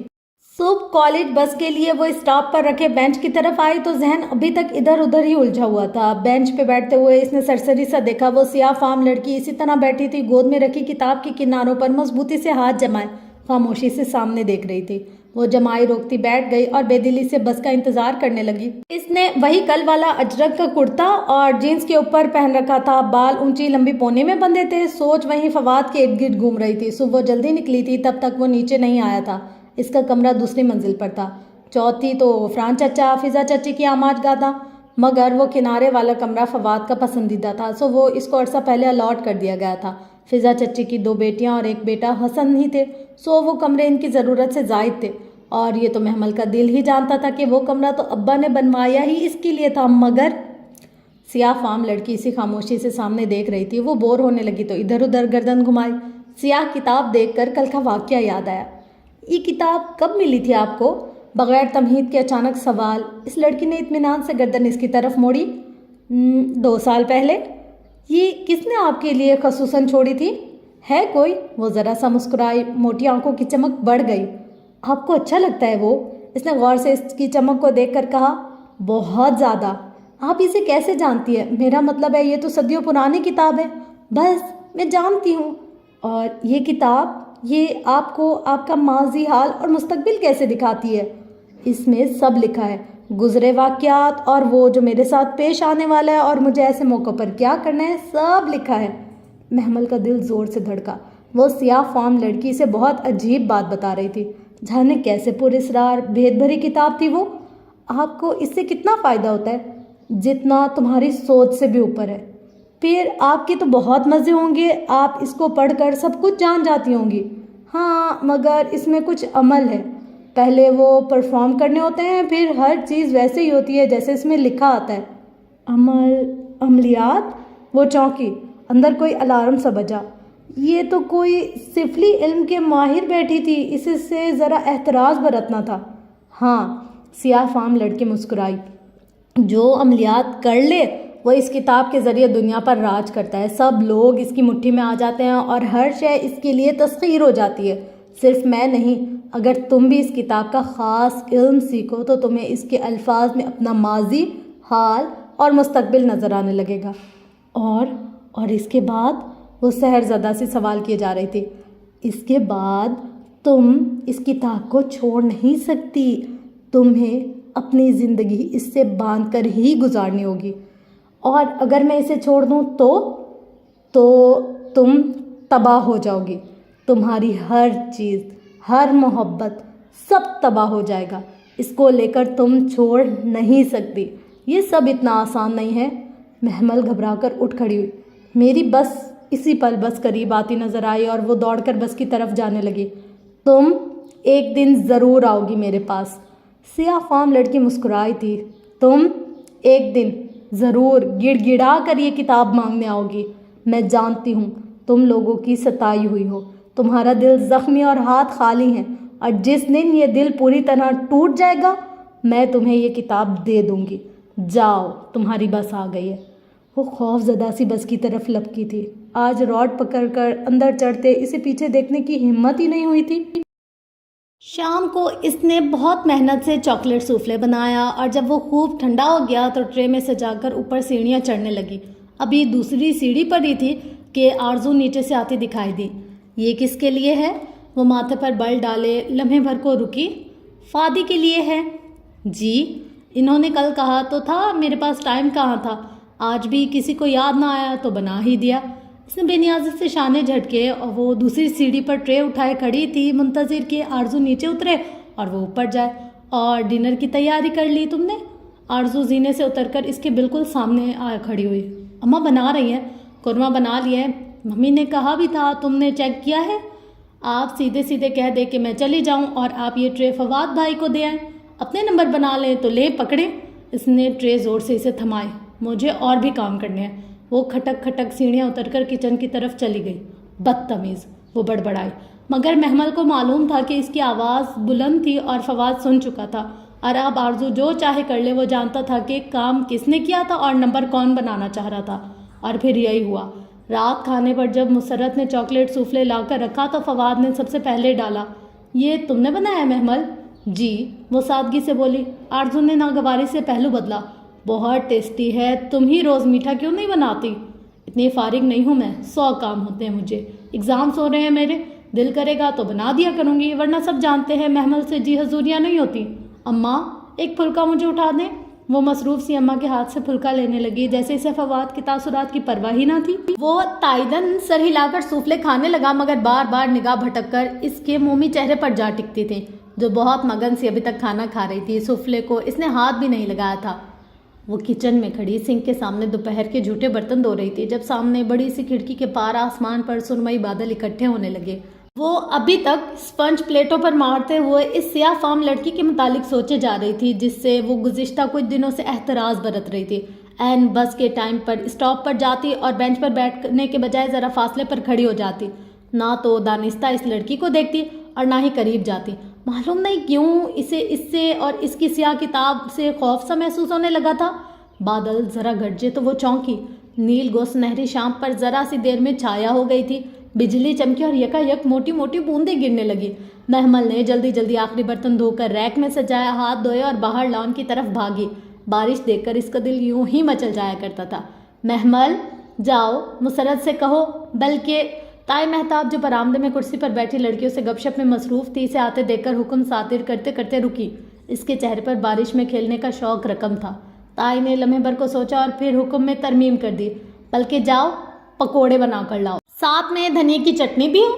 صبح کالج بس کے لیے وہ اسٹاپ پر رکھے بینچ کی طرف آئی تو ذہن ابھی تک ادھر ادھر ہی الجھا ہوا تھا۔ بینچ پہ بیٹھتے ہوئے اس نے سرسری سا دیکھا، وہ سیاہ فام لڑکی اسی طرح بیٹھی تھی، گود میں رکھی کتاب کے کناروں پر مضبوطی سے ہاتھ جمائے خاموشی سے سامنے دیکھ رہی تھی۔ وہ جمائی روکتی بیٹھ گئی اور بے دلی سے بس کا انتظار کرنے لگی۔ اس نے وہی کل والا اجرک کا کرتا اور جینس کے اوپر پہن رکھا تھا، بال اونچی لمبی پونے میں بندھے تھے۔ سوچ وہیں فواد کے ارد گرد گھوم رہی تھی۔ صبح وہ جلدی نکلی تھی، تب تک وہ نیچے نہیں آیا تھا۔ اس کا کمرہ دوسری منزل پر تھا، چوتھی تو فران چچا فضا چچی کی آماج گاہ تھا، مگر وہ کنارے والا کمرہ فواد کا پسندیدہ تھا، سو وہ اس کو عرصہ پہلے الاٹ کر دیا گیا تھا۔ فضا چچی کی 2 بیٹیاں اور ایک بیٹا حسن ہی تھے، سو وہ کمرے ان کی ضرورت سے زائد تھے، اور یہ تو محمل کا دل ہی جانتا تھا کہ وہ کمرہ تو ابا نے بنوایا ہی اس کے لیے تھا۔ مگر سیاہ فام لڑکی اسی خاموشی سے سامنے دیکھ رہی تھی۔ وہ بور ہونے لگی تو ادھر ادھر گردن گھمائی۔ سیاہ کتاب دیکھ کر کل کا واقعہ یاد آیا۔ یہ کتاب کب ملی تھی آپ کو؟ بغیر تمہید کے اچانک سوال۔ اس لڑکی نے اطمینان سے گردن اس کی طرف موڑی۔ 2 سال پہلے۔ یہ کس نے آپ کے لیے خصوصاً چھوڑی تھی؟ ہے کوئی؟ وہ ذرا سا مسکرائی، موٹی آنکھوں کی چمک بڑھ گئی۔ آپ کو اچھا لگتا ہے وہ؟ اس نے غور سے اس کی چمک کو دیکھ کر کہا۔ بہت زیادہ۔ آپ اسے کیسے جانتی ہے؟ میرا مطلب ہے یہ تو صدیوں پرانی کتاب ہے۔ بس میں جانتی ہوں۔ اور یہ کتاب، یہ آپ کو آپ کا ماضی، حال اور مستقبل کیسے دکھاتی ہے؟ اس میں سب لکھا ہے، گزرے واقعات اور وہ جو میرے ساتھ پیش آنے والا ہے اور مجھے ایسے موقع پر کیا کرنا ہے، سب لکھا ہے۔ محمل کا دل زور سے دھڑکا۔ وہ سیاہ فام لڑکی سے بہت عجیب بات بتا رہی تھی، جانے کیسے پراسرار بھید بھری کتاب تھی وہ۔ آپ کو اس سے کتنا فائدہ ہوتا ہے؟ جتنا تمہاری سوچ سے بھی اوپر ہے۔ پھر آپ کے تو بہت مزے ہوں گے، آپ اس کو پڑھ کر سب کچھ جان جاتی ہوں گی۔ ہاں مگر اس میں کچھ عمل ہے، پہلے وہ پرفارم کرنے ہوتے ہیں، پھر ہر چیز ویسے ہی ہوتی ہے جیسے اس میں لکھا آتا ہے۔ عمل؟ عملیات؟ وہ چونکی، اندر کوئی الارم سا بجا۔ یہ تو کوئی سفلی علم کے ماہر بیٹھی تھی، اس سے ذرا احتراز برتنا تھا۔ ہاں، سیاہ فام لڑکی مسکرائی۔ جو عملیات کر لے وہ اس کتاب کے ذریعے دنیا پر راج کرتا ہے۔ سب لوگ اس کی مٹھی میں آ جاتے ہیں اور ہر شے اس کے لیے تسخیر ہو جاتی ہے۔ صرف میں نہیں، اگر تم بھی اس کتاب کا خاص علم سیکھو تو تمہیں اس کے الفاظ میں اپنا ماضی، حال اور مستقبل نظر آنے لگے گا۔ اور اس کے بعد؟ وہ سحر زدہ سے سوال کیے جا رہی تھی۔ اس کے بعد تم اس کتاب کو چھوڑ نہیں سکتی، تمہیں اپنی زندگی اس سے باندھ کر ہی گزارنی ہوگی، اور اگر میں اسے چھوڑ دوں تو تم تباہ ہو جاؤ گی، تمہاری ہر چیز، ہر محبت، سب تباہ ہو جائے گا۔ اس کو لے کر تم چھوڑ نہیں سکتی۔ یہ سب اتنا آسان نہیں ہے۔ محمل گھبرا کر اٹھ کھڑی ہوئی۔ میری بس اسی پل بس قریب آتی نظر آئی اور وہ دوڑ کر بس کی طرف جانے لگی۔ تم ایک دن ضرور آؤ گی میرے پاس۔ سیاہ فام لڑکی مسکرائی تھی۔ تم ایک دن ضرور گڑ گڑا کر یہ کتاب مانگنے آؤ گی۔ میں جانتی ہوں تم لوگوں کی ستائی ہوئی ہو، تمہارا دل زخمی اور ہاتھ خالی ہیں، اور جس دن یہ دل پوری طرح ٹوٹ جائے گا میں تمہیں یہ کتاب دے دوں گی۔ جاؤ، تمہاری بس آ گئی ہے۔ وہ خوف زدہ سی بس کی طرف لپکی تھی۔ آج راڈ پکڑ کر اندر چڑھتے اسے پیچھے دیکھنے کی ہمت ہی نہیں ہوئی تھی۔ شام کو اس نے بہت محنت سے چاکلیٹ سوفلے بنایا، اور جب وہ خوب ٹھنڈا ہو گیا تو ٹرے میں سجا کر اوپر سیڑھیاں چڑھنے لگی۔ ابھی دوسری سیڑھی پر ہی تھی کہ آرزو نیچے سے آتی دکھائی دی۔ یہ کس کے لیے ہے؟ وہ ماتھے پر بل ڈالے لمحے بھر کو رکی۔ فادی کے لیے ہے۔ جی، انہوں نے کل کہا تو تھا، میرے پاس ٹائم کہاں تھا، آج بھی کسی کو یاد نہ آیا تو بنا ہی دیا۔ اس نے بے نیازی سے شانے جھٹکے، اور وہ دوسری سیڑھی پر ٹرے اٹھائے کھڑی تھی، منتظر کہ آرزو نیچے اترے اور وہ اوپر جائے۔ اور ڈنر کی تیاری کر لی تم نے؟ آرزو زینے سے اتر کر اس کے بالکل سامنے آ کھڑی ہوئی۔ اماں بنا رہی ہیں، قورمہ بنا لیا ہے، ممی نے کہا بھی تھا، تم نے چیک کیا ہے؟ آپ سیدھے سیدھے کہہ دے کہ میں چلی جاؤں اور آپ یہ ٹرے فواد بھائی کو دے آئیں، اپنے نمبر بنا لیں تو لے پکڑیں۔ اس نے ٹرے زور سے اسے تھمائے۔ مجھے اور بھی کام کرنے ہیں۔ وہ کھٹک کھٹک سیڑھیاں اتر کر کچن کی طرف چلی گئی۔ بدتمیز، وہ بڑبڑائی، مگر محمل کو معلوم تھا کہ اس کی آواز بلند تھی اور فواد سن چکا تھا، اور اب آرزو جو چاہے کر لے۔ وہ جانتا تھا کہ کام کس نے کیا تھا اور نمبر کون بنانا چاہ رہا تھا، اور پھر یہی ہوا۔ رات کھانے پر جب مسرت نے چاکلیٹ سوفلے لا کر رکھا تو فواد نے سب سے پہلے ڈالا۔ یہ تم نے بنایا محمل؟ جی، وہ سادگی سے بولی۔ آرزو نے ناگواری سے پہلو بدلا۔ بہت ٹیسٹی ہے، تم ہی روز میٹھا کیوں نہیں بناتی؟ اتنی فارغ نہیں ہوں میں، 100 کام ہوتے ہیں مجھے، ایگزامس ہو رہے ہیں میرے، دل کرے گا تو بنا دیا کروں گی، ورنہ سب جانتے ہیں محمل سے جی حضوریاں نہیں ہوتی۔ اماں، ایک پھلکا مجھے اٹھا دیں۔ وہ مصروف سی اماں کے ہاتھ سے پھلکا لینے لگی جیسے اسے فواد کی تاثرات کی پرواہ ہی نہ تھی۔ وہ تائیدن سر ہلا کر سوفلے کھانے لگا، مگر بار بار نگاہ بھٹک کر اس کے مومی چہرے پر جا ٹکتی تھی، جو بہت مگن سی ابھی تک کھانا کھا رہی تھی۔ سوفلے کو اس نے ہاتھ بھی نہیں لگایا تھا۔ وہ کچن میں کھڑی سنک کے سامنے دوپہر کے جھوٹے برتن دھو رہی تھی جب سامنے بڑی سی کھڑکی کے پار آسمان پر سرمئی بادل اکٹھے ہونے لگے۔ وہ ابھی تک اسپنج پلیٹوں پر مارتے ہوئے اس سیاہ فام لڑکی کے متعلق سوچے جا رہی تھی جس سے وہ گزشتہ کچھ دنوں سے احتراز برت رہی تھی۔ عین بس کے ٹائم پر اسٹاپ پر جاتی اور بینچ پر بیٹھنے کے بجائے ذرا فاصلے پر کھڑی ہو جاتی، نہ تو دانستہ اس لڑکی کو دیکھتی اور نہ ہی قریب جاتی۔ معلوم نہیں کیوں اسے اس سے اور اس کی سیاہ کتاب سے خوف سا محسوس ہونے لگا تھا۔ بادل ذرا گرجے تو وہ چونکی۔ نیل گو سنہری شام پر ذرا سی دیر میں چھایا ہو گئی تھی، بجلی چمکی اور یکا یک موٹی موٹی بوندیں گرنے لگی۔ محمل نے جلدی جلدی آخری برتن دھو کر ریک میں سجایا، ہاتھ دھوئے اور باہر لان کی طرف بھاگی۔ بارش دیکھ کر اس کا دل یوں ہی مچل جایا کرتا تھا۔ محمل، جاؤ، مسرت سے کہو، بلکہ تائے مہتاب جو برآمدے میں کرسی پر بیٹھی لڑکیوں سے گپ شپ میں مصروف تھی اسے آتے دیکھ کر حکم صادر کرتے کرتے رکی۔ اس کے چہرے پر بارش میں کھیلنے کا شوق رقم تھا۔ تائی نے لمحے بھر کو سوچا اور پھر حکم میں ترمیم کر دی، بلکہ جاؤ، پکوڑے بنا کر لاؤ، ساتھ میں دھنیا کی چٹنی بھی ہو،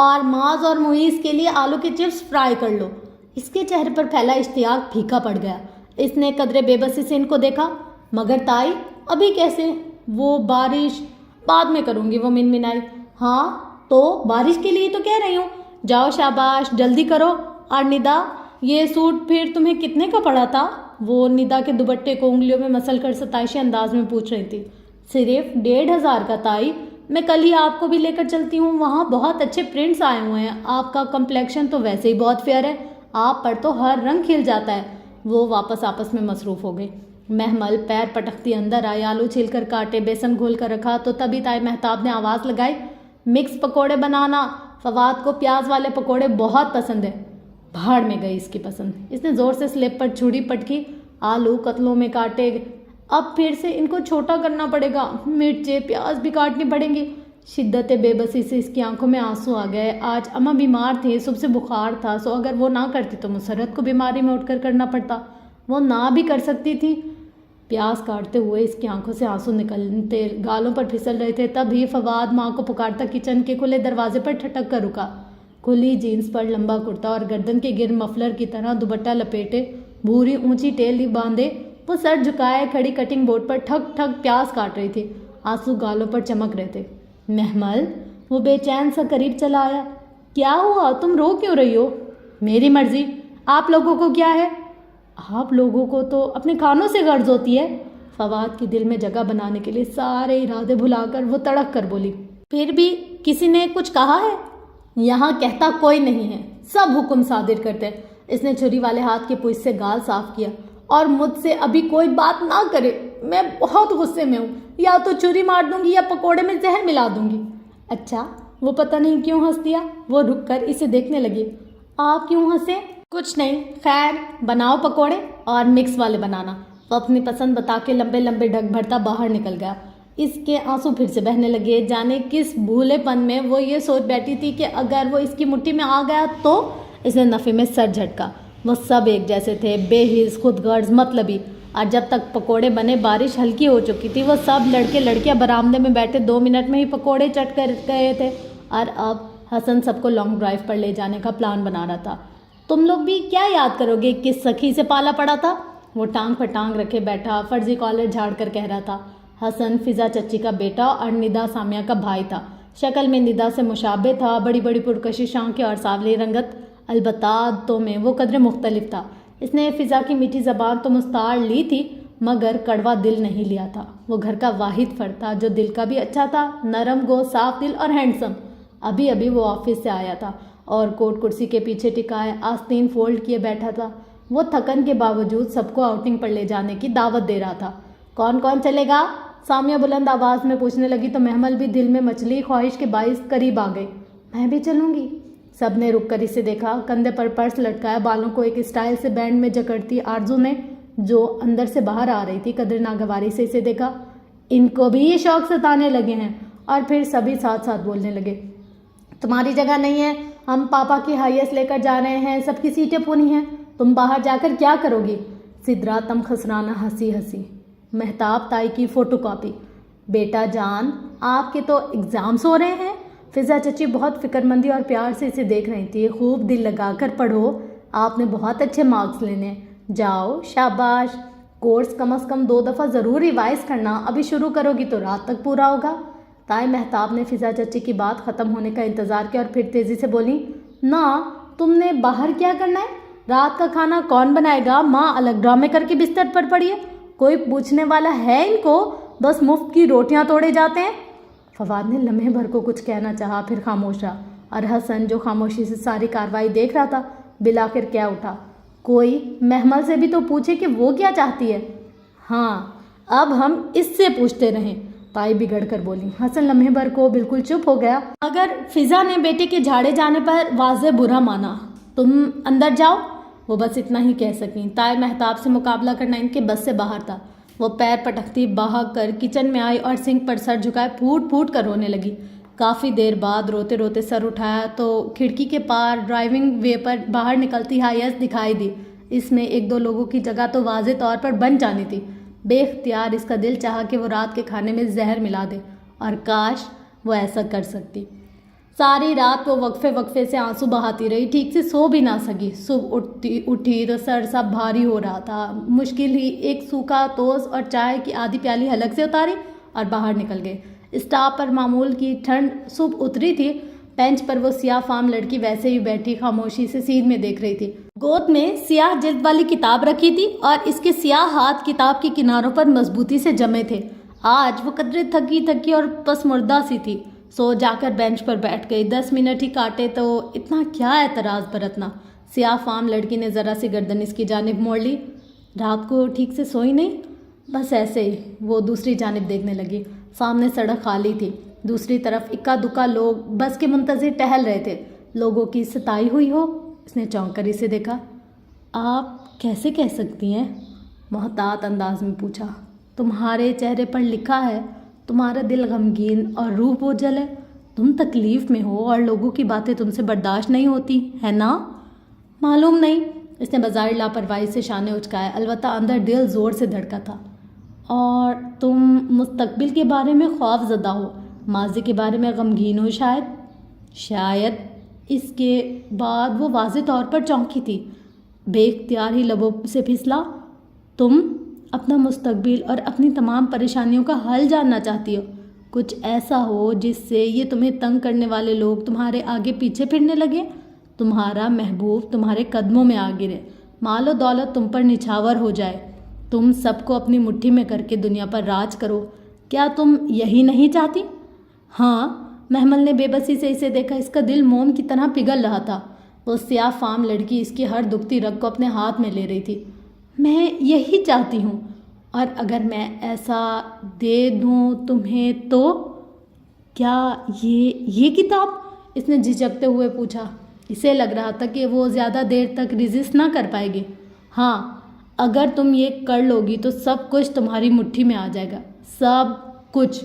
اور معاذ اور معیز کے لیے آلو کے چپس فرائی کر لو۔ اس کے چہرے پر پھیلا اشتیاق پھیکا پڑ گیا۔ اس نے قدرے بے بسی سے ان کو دیکھا۔ مگر تائی، ابھی کیسے؟ وہ بارش بعد میں کروں گی، وہ منمنائی۔ ہاں تو بارش کے لیے تو کہہ رہی ہوں، جاؤ شاباش، جلدی کرو۔ اور ندا، یہ سوٹ پھر تمہیں کتنے کا پڑا تھا؟ وہ ندا کے دوپٹے کو انگلیوں میں مسل کر ستائشی انداز میں پوچھ رہی تھی۔ صرف 1500 کا تائی، میں کل ہی آپ کو بھی لے کر چلتی ہوں، وہاں بہت اچھے پرنٹس آئے ہوئے ہیں، آپ کا کمپلیکشن تو ویسے ہی بہت فیئر ہے، آپ پر تو ہر رنگ کھل جاتا ہے۔ وہ واپس آپس میں مصروف ہو گئے۔ محمل پیر پٹکتی اندر آئی، آلو چھیل کر کاٹے، بیسن گھول کر رکھا تو تبھی تائی مہتاب نے آواز لگائی، مکس پکوڑے بنانا، فواد کو پیاز والے پکوڑے بہت پسند ہے۔ بھاڑ میں گئی اس کی پسند۔ اس نے زور سے سلیب پر چھری پٹکی، آلو قتلوں میں کاٹے، اب پھر سے ان کو چھوٹا کرنا پڑے گا، مرچیں پیاز بھی کاٹنی پڑیں گی۔ شدت بے بسی سے اس کی آنکھوں میں آنسو آ گئے۔ آج اماں بیمار تھی، صبح سے بخار تھا، سو اگر وہ نہ کرتی تو مسرت کو بیماری میں اٹھ کر کرنا پڑتا، وہ نہ بھی کر سکتی تھی۔ پیاز کاٹتے ہوئے اس کی آنکھوں سے آنسو نکلتے گالوں پر پھسل رہے تھے، تب ہی فواد ماں کو پکارتا کچن کے کھلے دروازے پر ٹھٹک کر رکا۔ کھلی جینس پر لمبا کرتا اور گردن کے گرد مفلر کی طرح دوپٹہ لپیٹے، بھوری اونچی ٹیل باندھے، وہ سر جھکائے کھڑی کٹنگ بورڈ پر ٹھک ٹھک پیاز کاٹ رہی تھی۔ آنسو گالوں پر چمک رہے تھے۔ محمل، وہ بے چین سا قریب چلا آیا۔ کیا ہوا؟ تم رو کیوں رہی ہو؟ میری مرضی، آپ لوگوں کو کیا ہے؟ آپ لوگوں کو تو اپنے کھانوں سے غرض ہوتی ہے۔ فواد کی دل میں جگہ بنانے کے لیے سارے ارادے بھلا کر وہ تڑک کر بولی، پھر بھی کسی نے کچھ کہا ہے؟ یہاں کہتا کوئی نہیں ہے، سب حکم صادر کرتے۔ اس نے چھری والے ہاتھ کے پوچھ سے گال صاف کیا، اور مجھ سے ابھی کوئی بات نہ کرے، میں بہت غصے میں ہوں، یا تو چھری مار دوں گی یا پکوڑے میں زہر ملا دوں گی۔ اچھا، وہ پتہ نہیں کیوں ہنس دیا۔ وہ رک کر اسے دیکھنے لگی۔ آپ کیوں ہنسے؟ کچھ نہیں، خیر بناؤ پکوڑے، اور مکس والے بنانا۔ وہ اپنی پسند بتا کے لمبے لمبے ڈھک بھرتا باہر نکل گیا۔ اس کے آنسو پھر سے بہنے لگے۔ جانے کس بھولے پن میں وہ یہ سوچ بیٹھی تھی کہ اگر وہ اس کی مٹھی میں آ گیا تو۔ اس نے نفے میں سر جھٹکا۔ وہ سب ایک جیسے تھے، بے حس، خود غرض، مطلبی، اور جب تک پکوڑے بنے بارش ہلکی ہو چکی تھی۔ وہ سب لڑکے لڑکیاں برآمدے میں بیٹھے 2 منٹ میں ہی پکوڑے چٹ کر گئے تھے، اور اب حسن سب کو لانگ ڈرائیو پر لے جانے کا پلان بنا رہا تھا۔ تم لوگ بھی کیا یاد کرو گے کس سخی سے پالا پڑا تھا؟ وہ ٹانگ پر ٹانگ رکھے بیٹھا فرضی کالر جھاڑ کر کہہ رہا تھا۔ حسن فضا چچی کا بیٹا اور ندا سامیہ کا بھائی تھا۔ شکل میں ندا سے مشابہ تھا، بڑی بڑی پرکشش آنکھیں اور سانولی رنگت، البتہ عادتوں میں وہ قدرے مختلف تھا۔ اس نے فضا کی میٹھی زبان تو مستعار لی تھی، مگر کڑوا دل نہیں لیا تھا۔ وہ گھر کا واحد فرد تھا جو دل کا بھی اچھا تھا، نرم گو، صاف دل اور ہینڈسم۔ ابھی ابھی وہ آفس سے آیا تھا اور کوٹ کرسی کے پیچھے ٹکائے آستین فولڈ کیے بیٹھا تھا۔ وہ تھکن کے باوجود سب کو آؤٹنگ پر لے جانے کی دعوت دے رہا تھا۔ کون کون چلے گا؟ سامیہ بلند آواز میں پوچھنے لگی تو محمل بھی دل میں مچلی خواہش کے باعث قریب آ گئی۔ میں بھی چلوں گی۔ سب نے رک کر اسے دیکھا۔ کندھے پر پرس لٹکایا، بالوں کو ایک اسٹائل سے بینڈ میں جکڑتی آرزو نے، جو اندر سے باہر آ رہی تھی، قدر ناگواری سے اسے دیکھا۔ ان کو بھی یہ شوق ستانے لگے ہیں۔ اور پھر سبھی ساتھ ساتھ بولنے لگے، تمہاری جگہ نہیں ہے، ہم پاپا کی ہائیس لے کر جا رہے ہیں، سب کی سیٹیں پوری ہیں، تم باہر جا کر کیا کرو گی؟ سدرا تم خسرانہ ہنسی ہنسی۔ مہتاب تائی کی فوٹو کاپی۔ بیٹا جان، آپ کے تو ایگزامس ہو رہے ہیں۔ فضا چچی بہت فکر مندی اور پیار سے اسے دیکھ رہی تھی۔ خوب دل لگا کر پڑھو، آپ نے بہت اچھے مارکس لینے، جاؤ شاباش۔ کورس کم از کم 2 دفعہ ضرور ریوائز کرنا، ابھی شروع کرو گی تو رات تک پورا ہوگا۔ تائی مہتاب نے فضا چچی کی بات ختم ہونے کا انتظار کیا اور پھر تیزی سے بولی، نا تم نے باہر کیا کرنا ہے؟ رات کا کھانا کون بنائے گا؟ ماں الگ ڈرامے کر کے بستر پر پڑی ہے، کوئی پوچھنے والا ہے ان کو؟ بس مفت کی روٹیاں توڑے جاتے ہیں۔ فواد نے لمحے بھر کو کچھ کہنا چاہا، پھر خاموش رہا، اور حسن جو خاموشی سے ساری کارروائی دیکھ رہا تھا بالآخر کیا اٹھا، کوئی محمل سے بھی تو پوچھے کہ وہ کیا چاہتی ہے۔ ہاں، اب ہم اس سے پوچھتے رہیں، تائی بگڑ کر بولی۔ حسن لمحے بھر کو بالکل چپ ہو گیا۔ اگر فضا نے بیٹے کے جھاڑے جانے پر واضح برا مانا، تم اندر جاؤ، وہ بس اتنا ہی کہہ سکیں۔ تائی مہتاب سے مقابلہ کرنا ان کے بس سے باہر تھا۔ وہ پیر پٹکتی بہاگ کر کچن میں آئی اور سنک پر سر جھکائے پھوٹ پھوٹ کر رونے لگی۔ کافی دیر بعد روتے روتے سر اٹھایا تو کھڑکی کے پار ڈرائیونگ وے پر باہر نکلتی ہائیس دکھائی دی۔ اس میں 1-2 لوگوں کی جگہ تو واضح طور پر بن جانی تھی۔ بے اختیار اس کا دل چاہا کہ وہ رات کے کھانے میں زہر ملا دے، اور کاش وہ ایسا کر سکتی۔ ساری رات وہ وقفے وقفے سے آنسو بہاتی رہی، ٹھیک سے سو بھی نہ سکی۔ صبح اٹھی تو سر سب بھاری ہو رہا تھا۔ مشکل ہی ایک سوکھا توس اور چائے کی آدھی پیالی حلق سے اتاری اور باہر نکل گئے۔ اسٹاپ پر معمول کی ٹھنڈ صبح اتری تھی۔ بینچ پر وہ سیاہ فام لڑکی ویسے ہی بیٹھی خاموشی سے سیدھ میں دیکھ رہی تھی۔ گود میں سیاہ جلد والی کتاب رکھی تھی اور اس کے سیاہ ہاتھ کتاب کے کناروں پر مضبوطی سے جمے تھے۔ آج وہ قدرے تھکی تھکی اور پسمردہ سی تھی. سو جا کر بینچ پر بیٹھ گئی. 10 منٹ ہی کاٹے تو اتنا کیا اعتراض برتنا. سیاہ فام لڑکی نے ذرا سی گردن اس کی جانب موڑ لی. رات کو ٹھیک سے سوئی نہیں؟ بس ایسے ہی. وہ دوسری جانب دیکھنے لگی. سامنے سڑک خالی تھی. دوسری طرف اکا دکا لوگ بس کے منتظر ٹہل رہے تھے. لوگوں کی ستائی ہوئی ہو؟ اس نے چونک کر اسے دیکھا. آپ کیسے کہہ سکتی ہیں؟ محتاط انداز میں پوچھا. تمہارے چہرے پر لکھا ہے تمہارا دل غمگین اور روح بوجھل ہے. تم تکلیف میں ہو اور لوگوں کی باتیں تم سے برداشت نہیں ہوتی ہے نا؟ معلوم نہیں. اس نے بظاہر لاپرواہی سے شانے اچکائے. البتہ اندر دل زور سے دھڑکا تھا. اور تم مستقبل کے بارے میں خوف زدہ ہو، ماضی کے بارے میں غمگین ہو شاید. شاید. اس کے بعد وہ واضح طور پر چونکی تھی. بے اختیار ہی لبوں سے پھسلا. تم اپنا مستقبل اور اپنی تمام پریشانیوں کا حل جاننا چاہتی ہو. کچھ ایسا ہو جس سے یہ تمہیں تنگ کرنے والے لوگ تمہارے آگے پیچھے پھرنے لگے. تمہارا محبوب تمہارے قدموں میں آ گرے. مال و دولت تم پر نچھاور ہو جائے. تم سب کو اپنی مٹھی میں کر کے دنیا پر راج کرو. کیا تم یہی نہیں چاہتی؟ ہاں. محمل نے بے بسی سے اسے دیکھا. اس کا دل موم کی طرح پگھل رہا تھا. وہ سیاہ فام لڑکی اس کی ہر دکھتی رگ کو اپنے ہاتھ میں لے رہی تھی. میں یہی چاہتی ہوں. اور اگر میں ایسا دے دوں تمہیں تو؟ کیا یہ کتاب؟ اس نے جھجکتے ہوئے پوچھا. اسے لگ رہا تھا کہ وہ زیادہ دیر تک ریزسٹ نہ کر پائے گی. ہاں، اگر تم یہ کر لو گی تو سب کچھ تمہاری مٹھی میں آ جائے گا. سب کچھ.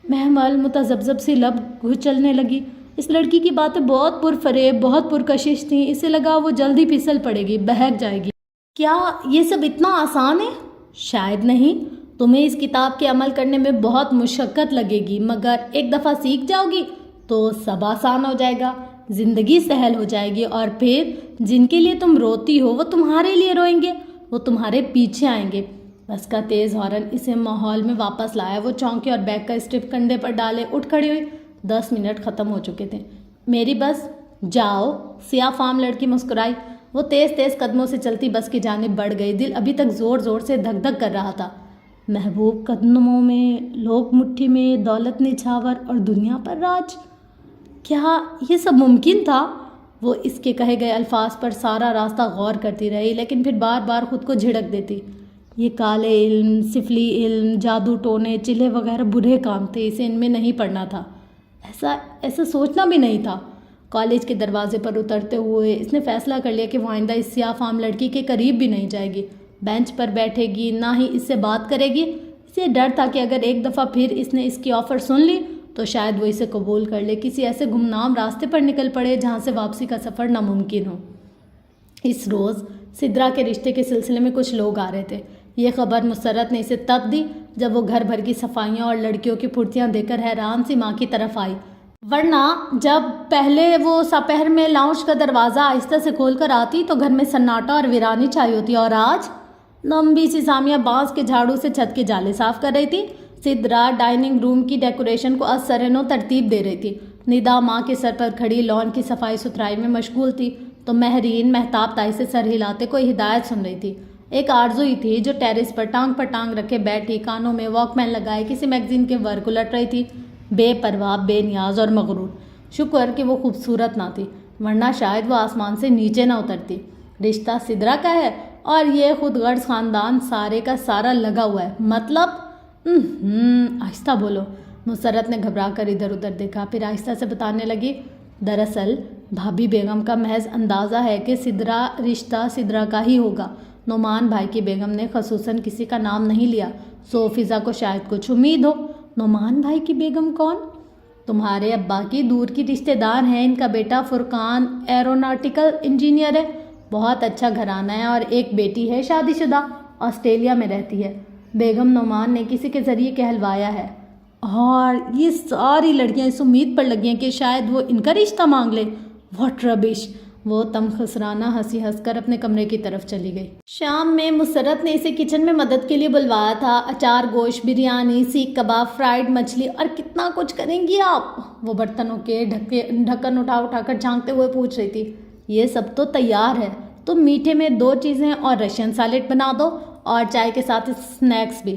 محمل متذبذب سی لب کچلنے لگی. اس لڑکی کی باتیں بہت پرفریب، بہت پرکشش تھیں. اسے لگا وہ جلدی پھسل پڑے گی، بہک جائے گی. کیا یہ سب اتنا آسان ہے؟ شاید نہیں. تمہیں اس کتاب کے عمل کرنے میں بہت مشقت لگے گی، مگر ایک دفعہ سیکھ جاؤ گی تو سب آسان ہو جائے گا. زندگی سہل ہو جائے گی. اور پھر جن کے لیے تم روتی ہو وہ تمہارے لیے روئیں گے. وہ تمہارے پیچھے آئیں گے. بس کا تیز ہارن اسے ماحول میں واپس لایا. وہ چونکی اور بیگ کا اسٹرپ کندھے پر ڈالے اٹھ کھڑی ہوئی. 10 منٹ ختم ہو چکے تھے. میری بس جاؤ. سیاہ فام لڑکی مسکرائی. وہ تیز تیز قدموں سے چلتی بس کی جانب بڑھ گئی. دل ابھی تک زور زور سے دھک دھک کر رہا تھا. محبوب قدموں میں، لوگ مٹھی میں، دولت نچھاور اور دنیا پر راج. کیا یہ سب ممکن تھا؟ وہ اس کے کہے گئے الفاظ پر سارا راستہ غور کرتی رہی، لیکن پھر بار بار خود کو جھڑک دیتی. یہ کالے علم، سفلی علم، جادو ٹونے، چلے وغیرہ برے کام تھے. اسے ان میں نہیں پڑنا تھا. ایسا سوچنا بھی نہیں تھا. کالج کے دروازے پر اترتے ہوئے اس نے فیصلہ کر لیا کہ وہ آئندہ اس سیاہ فام لڑکی کے قریب بھی نہیں جائے گی. بینچ پر بیٹھے گی، نہ ہی اس سے بات کرے گی. اسے ڈر تھا کہ اگر ایک دفعہ پھر اس نے اس کی آفر سن لی تو شاید وہ اسے قبول کر لے، کسی ایسے گمنام راستے پر نکل پڑے جہاں سے واپسی کا سفر ناممکن ہو. اس روز سدرا کے رشتے کے سلسلے میں کچھ لوگ آ رہے تھے. یہ خبر مسرت نے اسے تب دی جب وہ گھر بھر کی صفائیاں اور لڑکیوں کی پھرتیاں دیکھ کر حیران سی ماں کی طرف آئی. ورنہ جب پہلے وہ سپہر میں لاؤنج کا دروازہ آہستہ سے کھول کر آتی تو گھر میں سناٹا اور ویرانی چھائی ہوتی. اور آج لمبی سی سامیہ بانس کے جھاڑو سے چھت کے جالے صاف کر رہی تھی. سدرا ڈائننگ روم کی ڈیکوریشن کو از سرنو ترتیب دے رہی تھی. ندا ماں کے سر پر کھڑی لان کی صفائی ستھرائی میں مشغول تھی تو مہرین مہتاب تائی سے سر ہلاتے کوئی ہدایت سن رہی تھی. ایک آرزو ہی تھی جو ٹیرس پر ٹانگ رکھے بیٹھی، کانوں میں واک مین لگائے کسی میگزین کے ورق الٹ رہی تھی. بے پرواہ، بے نیاز اور مغرور. شکر کہ وہ خوبصورت نہ تھی، ورنہ شاید وہ آسمان سے نیچے نہ اترتی. رشتہ سدرا کا ہے اور یہ خود غرض خاندان سارے کا سارا لگا ہوا ہے. مطلب آہستہ بولو. مسرت نے گھبرا کر ادھر ادھر دیکھا، پھر آہستہ سے بتانے لگی. دراصل بھابھی بیگم کا محض اندازہ ہے کہ سدرا رشتہ سدرا کا ہی ہوگا. نعمان بھائی کی بیگم نے خصوصاً کسی کا نام نہیں لیا. سو فضا کو شاید کچھ امید ہو. نعمان بھائی کی بیگم کون؟ تمہارے ابا کی دور کی رشتہ دار ہیں. ان کا بیٹا فرقان ایروناٹیکل انجینئر ہے. بہت اچھا گھرانہ ہے اور ایک بیٹی ہے شادی شدہ، آسٹریلیا میں رہتی ہے. بیگم نعمان نے کسی کے ذریعے کہلوایا ہے. اور یہ ساری لڑکیاں اس امید پر لگی ہیں کہ شاید وہ ان کا رشتہ مانگ لے. واٹ ربش. وہ تمخسرانہ ہنسی ہنس کر اپنے کمرے کی طرف چلی گئی. شام میں مسرت نے اسے کچن میں مدد کے لیے بلوایا تھا. اچار گوشت، بریانی، سیخ کباب، فرائیڈ مچھلی اور کتنا کچھ کریں گی آپ؟ وہ برتنوں کے ڈھکن اٹھا کر جھانکتے ہوئے پوچھ رہی تھی. یہ سب تو تیار ہے. تم میٹھے میں 2 چیزیں اور رشین سیلیڈ بنا دو اور چائے کے ساتھ اسنیکس بھی.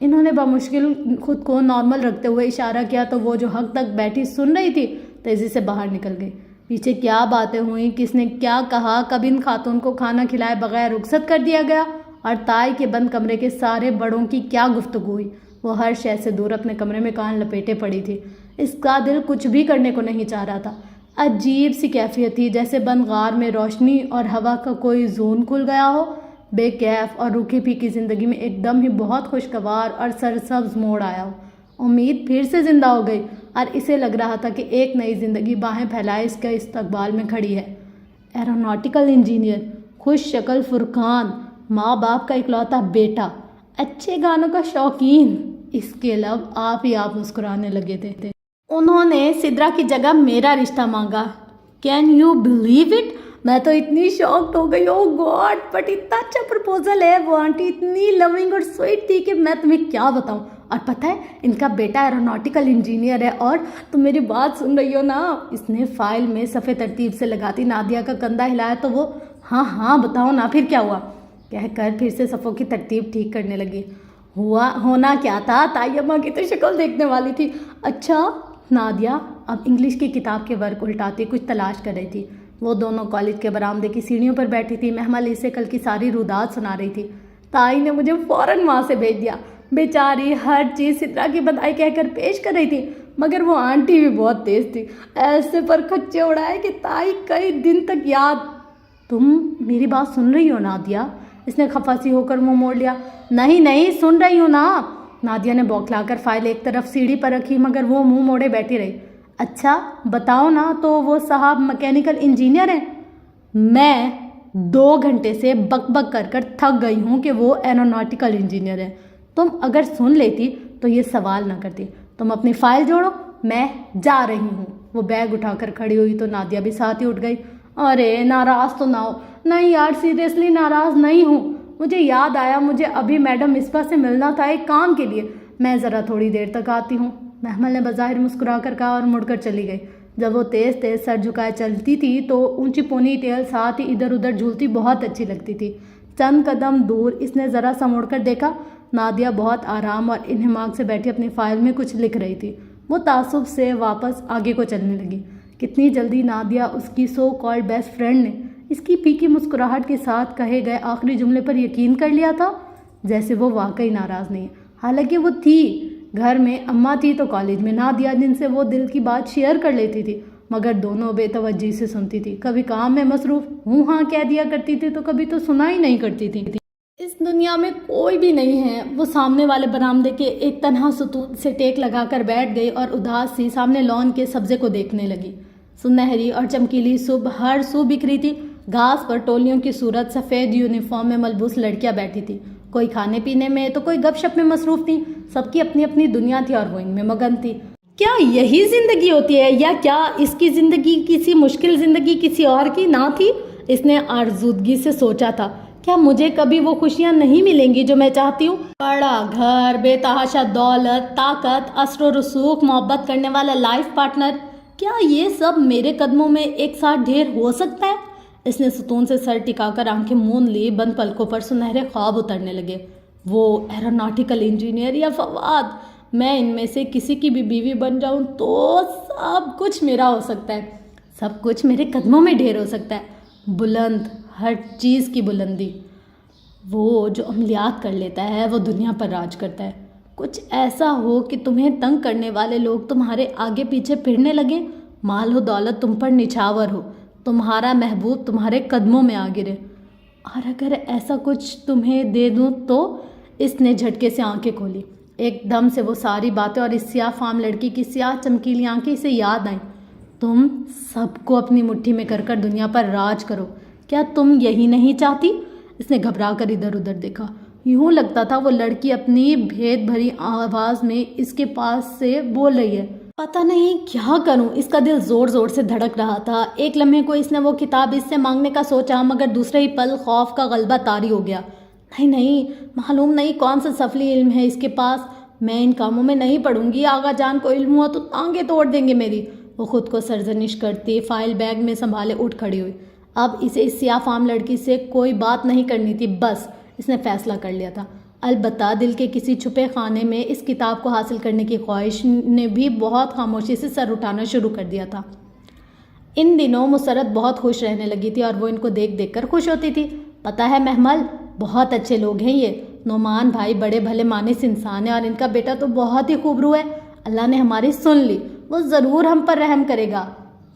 انہوں نے بمشکل خود کو نارمل رکھتے ہوئے اشارہ کیا تو وہ جو حق تک بیٹھی سن رہی تھی تیزی سے باہر نکل گئی۔ پیچھے کیا باتیں ہوئیں، کس نے کیا کہا، کب ان خاتون کو کھانا کھلائے بغیر رخصت کر دیا گیا، اور تائی کے بند کمرے کے سارے بڑوں کی کیا گفتگو ہوئی۔ وہ ہر شے سے دور اپنے کمرے میں کان لپیٹے پڑی تھی۔ اس کا دل کچھ بھی کرنے کو نہیں چاہ رہا تھا۔ عجیب سی کیفیت تھی، جیسے بند غار میں روشنی اور ہوا کا کوئی زون کھل گیا ہو۔ بے کیف اور روکھی پھیکی زندگی میں ایک دم ہی بہت خوشگوار اور سرسبز موڑ آیا ہو۔ امید پھر سے زندہ ہو گئی اور اسے لگ رہا تھا کہ ایک نئی زندگی باہیں پھیلائے اس کے استقبال میں کھڑی ہے۔ ایروناٹیکل انجینئر، خوش شکل فرقان، ماں باپ کا اکلوتا بیٹا، اچھے گانوں کا شوقین، اس کے لب آپ ہی آپ مسکرانے لگے تھے۔ انہوں نے سدرا کی جگہ میرا رشتہ مانگا۔ Can you believe it? میں تو اتنی شاکڈ ہو گئی، او گاڈ، بٹ اتنا اچھا پرپوزل ہے۔ وہ آنٹی اتنی لونگ اور سویٹ تھی کہ میں تمہیں کیا بتاؤں۔ اور پتہ ہے ان کا بیٹا ایروناٹیکل انجینئر ہے، اور تم میری بات سن رہی ہو نا؟ اس نے فائل میں صفحے ترتیب سے لگاتی نادیہ کا کندھا ہلایا تو وہ ہاں بتاؤ نا، پھر کیا ہوا کہہ کر پھر سے صفوں کی ترتیب ٹھیک کرنے لگی۔ ہونا کیا تھا، تائی اماں کی تو شکل دیکھنے والی تھی۔ اچھا نادیہ اب انگلش کی کتاب کے ورق الٹاتی کچھ تلاش کر رہی تھی۔ وہ دونوں کالج کے برآمدے کی سیڑھیوں پر بیٹھی تھی۔ مہمل اسے کل کی ساری رودات سنا رہی تھی۔ تائی نے مجھے فوراً وہاں سے بھیج دیا۔ بیچاری ہر چیز سدرا کی بدائی کہہ کر پیش کر رہی تھی، مگر وہ آنٹی بھی بہت تیز تھی۔ ایسے پر کھچے اڑائے کہ تائی کئی دن تک یاد۔ تم میری بات سن رہی ہو نادیہ؟ اس نے خفا سی ہو کر منہ موڑ لیا۔ نہیں سن رہی ہوں نا۔ نادیہ نے بوکھلا کر فائل ایک طرف سیڑھی پر رکھی، مگر وہ منہ موڑے بیٹھی رہی۔ اچھا بتاؤ نا، تو وہ صاحب میکینیکل انجینئر ہیں؟ میں 2 گھنٹے سے بک بک کر تھک گئی ہوں کہ وہ ایروناٹیکل انجینئر ہے۔ تم اگر سن لیتی تو یہ سوال نہ کرتی۔ تم اپنی فائل جوڑو، میں جا رہی ہوں۔ وہ بیگ اٹھا کر کھڑی ہوئی تو نادیہ بھی ساتھ ہی اٹھ گئی۔ ارے ناراض تو نہ ہو۔ نہیں یار، سیریسلی ناراض نہیں ہوں۔ مجھے یاد آیا، مجھے ابھی میڈم مصباح سے ملنا تھا ایک کام کے لیے۔ میں ذرا تھوڑی دیر تک آتی ہوں، محمل نے بظاہر مسکرا کر کہا اور مڑ کر چلی گئی۔ جب وہ تیز سر جھکائے چلتی تھی تو اونچی پونی ٹیل ساتھ ہی ادھر ادھر جھولتی بہت اچھی لگتی تھی۔ چند قدم دور اس نے ذرا سا مڑ کر دیکھا۔ نادیہ بہت آرام اور انہماک سے بیٹھی اپنی فائل میں کچھ لکھ رہی تھی۔ وہ تعصب سے واپس آگے کو چلنے لگی۔ کتنی جلدی نادیہ اس کی سو کالڈ بیسٹ فرینڈ نے اس کی پھیکی مسکراہٹ کے ساتھ کہے گئے آخری جملے پر یقین کر لیا تھا، جیسے وہ واقعی ناراض نہیں ہے۔ حالانکہ وہ تھی، گھر میں اماں تھی تو کالج میں نادیہ، جن سے وہ دل کی بات شیئر کر لیتی تھی، مگر دونوں بے توجہی سے سنتی تھی۔ کبھی کام میں مصروف ہوں ہاں کہہ دیا کرتی تھی تو کبھی تو سنا ہی نہیں کرتی تھی۔ اس دنیا میں کوئی بھی نہیں ہے۔ وہ سامنے والے برآمدے کے ایک تنہا ستون سے ٹیک لگا کر بیٹھ گئی اور اداس سی سامنے لان کے سبزے کو دیکھنے لگی۔ سنہری اور چمکیلی صبح ہر سو بکھری تھی۔ گھاس پر ٹولیوں کی صورت سفید یونیفارم میں ملبوس لڑکیاں بیٹھی تھی، کوئی کھانے پینے میں تو کوئی گپ شپ میں مصروف تھی۔ سب کی اپنی اپنی دنیا تھی اور وہ ان میں مگن تھی۔ کیا یہی زندگی ہوتی ہے، یا کیا اس کی زندگی کسی مشکل زندگی کسی اور کی نہ تھی؟ اس نے آرزودگی سے سوچا تھا، کیا مجھے کبھی وہ خوشیاں نہیں ملیں گی جو میں چاہتی ہوں؟ بڑا گھر، بے تحاشا دولت، طاقت، اثر و رسوخ، محبت کرنے والا لائف پارٹنر، کیا یہ سب میرے قدموں میں ایک ساتھ ڈھیر ہو سکتا ہے؟ اس نے ستون سے سر ٹکا کر آنکھیں موند لی۔ بند پلکوں پر سنہرے خواب اترنے لگے۔ وہ ایروناٹیکل انجینئر یا فواد، میں ان میں سے کسی کی بھی بیوی بن جاؤں تو سب کچھ میرا ہو سکتا ہے، سب کچھ میرے قدموں میں ڈھیر ہو سکتا ہے۔ بلند، ہر چیز کی بلندی۔ وہ جو عملیات کر لیتا ہے وہ دنیا پر راج کرتا ہے۔ کچھ ایسا ہو کہ تمہیں تنگ کرنے والے لوگ تمہارے آگے پیچھے پھرنے لگیں، مال و دولت تم پر نچھاور ہو، تمہارا محبوب تمہارے قدموں میں آ گرے۔ اور اگر ایسا کچھ تمہیں دے دوں تو؟ اس نے جھٹکے سے آنکھیں کھولی۔ ایک دم سے وہ ساری باتیں اور اس سیاہ فام لڑکی کی سیاہ چمکیلی آنکھیں اسے یاد آئیں۔ تم سب کو اپنی مٹھی میں کر دنیا پر راج کرو، کیا تم یہی نہیں چاہتی؟ اس نے گھبرا کر ادھر ادھر دیکھا۔ یوں لگتا تھا وہ لڑکی اپنی بھید بھری آواز میں اس کے پاس سے بول رہی ہے۔ پتہ نہیں کیا کروں، اس کا دل زور زور سے دھڑک رہا تھا۔ ایک لمحے کو اس نے وہ کتاب اس سے مانگنے کا سوچا، مگر دوسرے ہی پل خوف کا غلبہ طاری ہو گیا۔ نہیں، معلوم نہیں کون سا سفلی علم ہے اس کے پاس، میں ان کاموں میں نہیں پڑوں گی، آغا جان کو علم ہوا تو ٹانگیں توڑ دیں گے میری۔ وہ خود کو سرزنش کرتی فائل بیگ میں سنبھالے اٹھ کھڑی ہوئی۔ اب اسے اس سیاہ فام لڑکی سے کوئی بات نہیں کرنی تھی، بس اس نے فیصلہ کر لیا تھا۔ البتہ دل کے کسی چھپے خانے میں اس کتاب کو حاصل کرنے کی خواہش نے بھی بہت خاموشی سے سر اٹھانا شروع کر دیا تھا۔ ان دنوں مسرت بہت خوش رہنے لگی تھی اور وہ ان کو دیکھ دیکھ کر خوش ہوتی تھی۔ پتہ ہے محمل، بہت اچھے لوگ ہیں یہ۔ نعمان بھائی بڑے بھلے مانس انسان ہیں اور ان کا بیٹا تو بہت ہی خوب روح ہے۔ اللہ نے ہماری سن لی، وہ ضرور ہم پر رحم کرے گا۔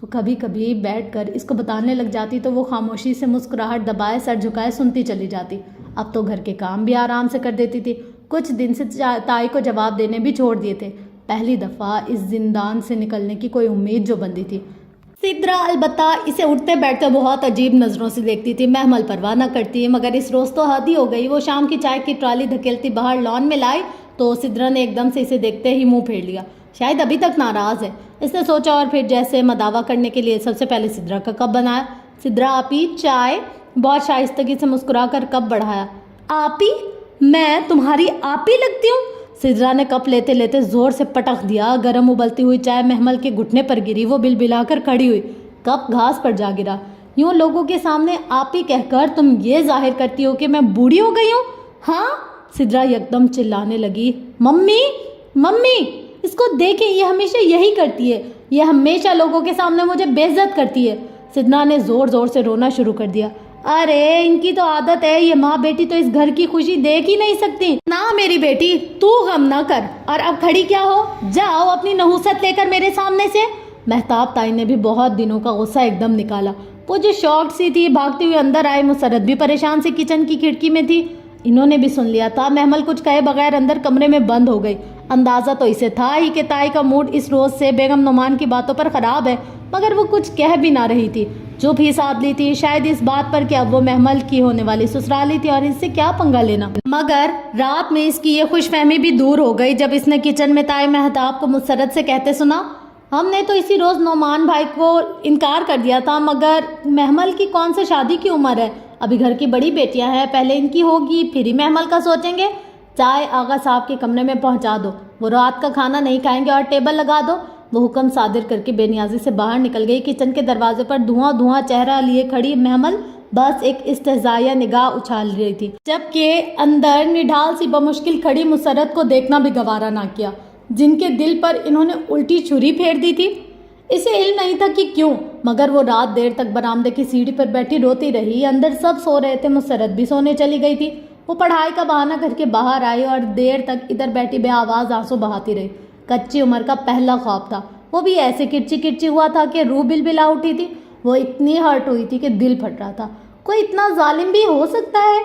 وہ کبھی کبھی بیٹھ کر اس کو بتانے لگ جاتی تو وہ خاموشی سے مسکراہٹ دبائے سر جھکائے سنتی چلی جاتی۔ اب تو گھر کے کام بھی آرام سے کر دیتی تھی۔ کچھ دن سے تائی کو جواب دینے بھی چھوڑ دیے تھے۔ پہلی دفعہ اس زندان سے نکلنے کی کوئی امید جو بندی تھی۔ سدرا البتہ اسے اٹھتے بیٹھتے بہت عجیب نظروں سے دیکھتی تھی۔ محمل پرواہ نہ کرتی، مگر اس روز تو حد ہی ہو گئی۔ وہ شام کی چائے کی ٹرالی دھکیلتی باہر لان میں لائی تو سدرا نے ایک دم سے اسے دیکھتے ہی منہ پھیر لیا۔ شاید ابھی تک ناراض ہے، اس نے سوچا، اور پھر جیسے مداوا کرنے کے لیے سب سے پہلے سدرا کا کپ بنایا۔ سدرا آپی چائے، بہت شائستگی سے مسکرا کر کپ بڑھایا۔ آپی؟ میں تمہاری آپی لگتی ہوں؟ سدرا نے کپ لیتے لیتے زور سے پٹخ دیا۔ گرم ابلتی ہوئی چائے محمل کے گھٹنے پر گری۔ وہ بلبلا کر کھڑی ہوئی، کپ گھاس پر جا گرا۔ یوں لوگوں کے سامنے آپی کہہ کر تم یہ ظاہر کرتی ہو کہ میں بوڑھی ہو گئی ہوں؟ ہاں؟ سدرا یکدم چلانے لگی، ممی ممی، اس کو دیکھیں، یہ ہمیشہ یہی کرتی ہے، یہ ہمیشہ لوگوں کے سامنے مجھے بے عزت کرتی ہے۔ سدرا نے زور زور سے رونا شروع کر دیا۔ ارے ان کی تو عادت ہے، یہ ماں بیٹی تو اس گھر کی خوشی دیکھ ہی نہیں سکتی۔ نہ میری بیٹی، تو غم نہ کر، اور اب کھڑی کیا ہو؟ جاؤ اپنی نحوست لے کر میرے سامنے سے۔ مہتاب تائی نے بھی بہت دنوں کا غصہ ایک دم نکالا۔ وہ جو شوق سی تھی بھاگتی ہوئی اندر آئے۔ مسرت بھی پریشان سے کچن کی کھڑکی میں تھی۔ انہوں نے بھی سن لیا تھا۔ محمل کچھ کہے بغیر اندر کمرے میں بند ہو گئی۔ اندازہ تو اسے تھا ہی کہ تائی کا موڈ اس روز سے بیگم نعمان کی باتوں پر خراب ہے، مگر وہ کچھ کہہ بھی نہ رہی تھی، چپ ہی ساتھ لی تھی، شاید اس بات پر کہ اب وہ محمل کی ہونے والی سسرالی تھی اور اس سے کیا پنگا لینا۔ مگر رات میں اس کی یہ خوش فہمی بھی دور ہو گئی جب اس نے کچن میں تائی مہتاب کو مسرت سے کہتے سنا، ہم نے تو اسی روز نعمان بھائی کو انکار کر دیا تھا، مگر محمل کی کون سے شادی کی عمر ہے، ابھی گھر کی بڑی بیٹیاں ہیں، پہلے ان کی ہوگی پھر ہی محمل کا سوچیں گے۔ چائے آغا صاحب کے کمرے میں پہنچا دو، وہ رات کا کھانا نہیں کھائیں گے، اور ٹیبل لگا دو۔ وہ حکم صادر کر کے بے نیازی سے باہر نکل گئی۔ کچن کے دروازے پر دھواں چہرہ لیے کھڑی محمل بس ایک استہزائیہ نگاہ اچھال رہی تھی، جبکہ اندر نڈھال سی بمشکل کھڑی مسرت کو دیکھنا بھی گوارا نہ کیا، جن کے دل پر انہوں نے الٹی چھری پھیر دی تھی۔ اسے علم نہیں تھا کہ کیوں، مگر وہ رات دیر تک برآمدے کی سیڑھی پر بیٹھی روتی رہی۔ اندر سب سو رہے تھے، مسرت بھی سونے چلی گئی تھی۔ وہ پڑھائی کا بہانہ کر کے باہر آئی اور دیر تک ادھر بیٹھی بے آواز آنسو بہاتی رہی۔ کچی عمر کا پہلا خواب تھا، وہ بھی ایسے کرچی کرچی ہوا تھا کہ روح بلبلا اٹھی تھی۔ وہ اتنی ہرٹ ہوئی تھی کہ دل پھٹ رہا تھا۔ کوئی اتنا ظالم بھی ہو سکتا ہے؟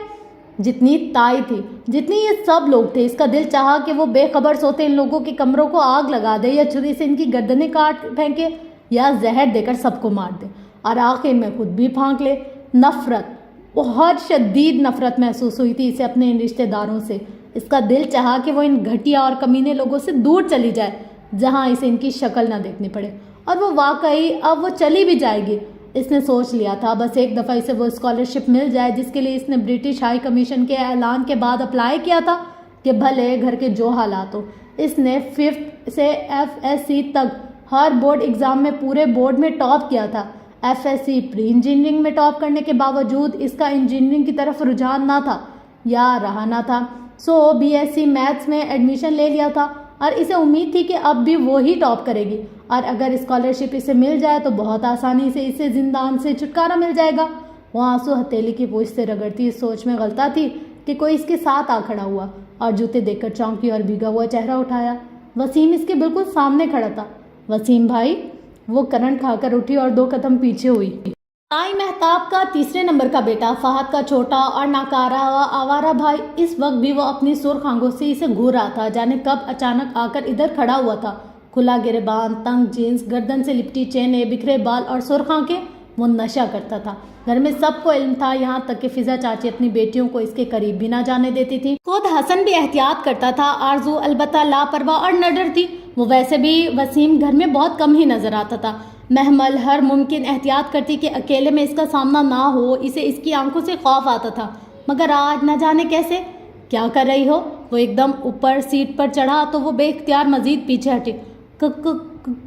جتنی تائی تھی، جتنی یہ سب لوگ تھے، اس کا دل چاہا کہ وہ بے خبر سوتے ان لوگوں کے کمروں کو آگ لگا دے، یا چھری سے ان کی گردنیں کاٹ پھینکے، یا زہر دے کر سب کو مار دے، اور آخر میں خود بھی پھانک لے۔ نفرت، بہت شدید نفرت محسوس ہوئی تھی اسے اپنے ان رشتہ داروں سے۔ اس کا دل چاہا کہ وہ ان گھٹیا اور کمینے لوگوں سے دور چلی جائے، جہاں اسے ان کی شکل نہ دیکھنی پڑے، اور وہ واقعی اب وہ چلی بھی جائے گی۔ اس نے سوچ لیا تھا بس ایک دفعہ اسے وہ اسکالرشپ مل جائے جس کے لیے اس نے برٹش ہائی کمیشن کے اعلان کے بعد اپلائی کیا تھا، کہ بھلے گھر کے جو حالات ہو۔ اس نے 5th سے FSC تک ہر بورڈ ایگزام میں پورے بورڈ میں ٹاپ کیا تھا۔ FSC پری انجینئرنگ میں ٹاپ کرنے کے باوجود اس کا انجینئرنگ کی طرف رجحان نہ تھا یا رہا نہ تھا، سو BSc میتھس میں ایڈمیشن لے لیا تھا، اور اسے امید تھی کہ اب بھی وہی ٹاپ کرے گی، اور اگر اسکالرشپ اسے مل جائے تو بہت آسانی سے اسے زندان سے چھٹکارا مل جائے گا۔ وہ آنسو ہتھیلی کی پوچھ سے رگڑتی اس سوچ میں غلطہ تھی کہ کوئی اس کے ساتھ آ کھڑا ہوا، اور جوتے دیکھ کر چونکی اور بھیگا ہوا چہرہ اٹھایا۔ وسیم اس کے بالکل سامنے کھڑا تھا۔ وسیم بھائی، وہ کرنٹ کھا کر اٹھی اور 2 قدم پیچھے ہوئی۔ تائی مہتاب کا تیسرے نمبر کا بیٹا، فہد کا چھوٹا اور ناکارہ ہوا آوارہ بھائی، اس وقت بھی وہ اپنی سرخ آنکھوں سے اسے گھور رہا تھا، جانے کب اچانک آ کر ادھر کھڑا ہوا تھا۔ کھلا گریبان، تنگ جینس، گردن سے لپٹی چینیں، بکھرے بال اور سرخ آنکھیں۔ وہ نشہ کرتا تھا، گھر میں سب کو علم تھا، یہاں تک کہ فضا چاچی اپنی بیٹیوں کو اس کے قریب بھی نہ جانے دیتی تھی۔ خود حسن بھی احتیاط کرتا تھا۔ آرزو البتہ لاپرواہ اور نڈر تھی۔ وہ ویسے بھی وسیم گھر میں بہت کم ہی نظر آتا تھا۔ محمل ہر ممکن احتیاط کرتی کہ اکیلے میں اس کا سامنا نہ ہو، اسے اس کی آنکھوں سے خوف آتا تھا، مگر آج نہ جانے کیسے۔ کیا کر رہی ہو؟ وہ ایک دم اوپر سیٹ پر چڑھا تو وہ بے اختیار مزید پیچھے ہٹی۔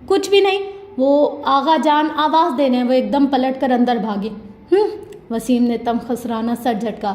کچھ بھی نہیں، وہ آغا جان آواز دینے۔ وہ ایک دم پلٹ کر اندر بھاگی۔ وسیم نے تم خسرانہ سر جھٹکا۔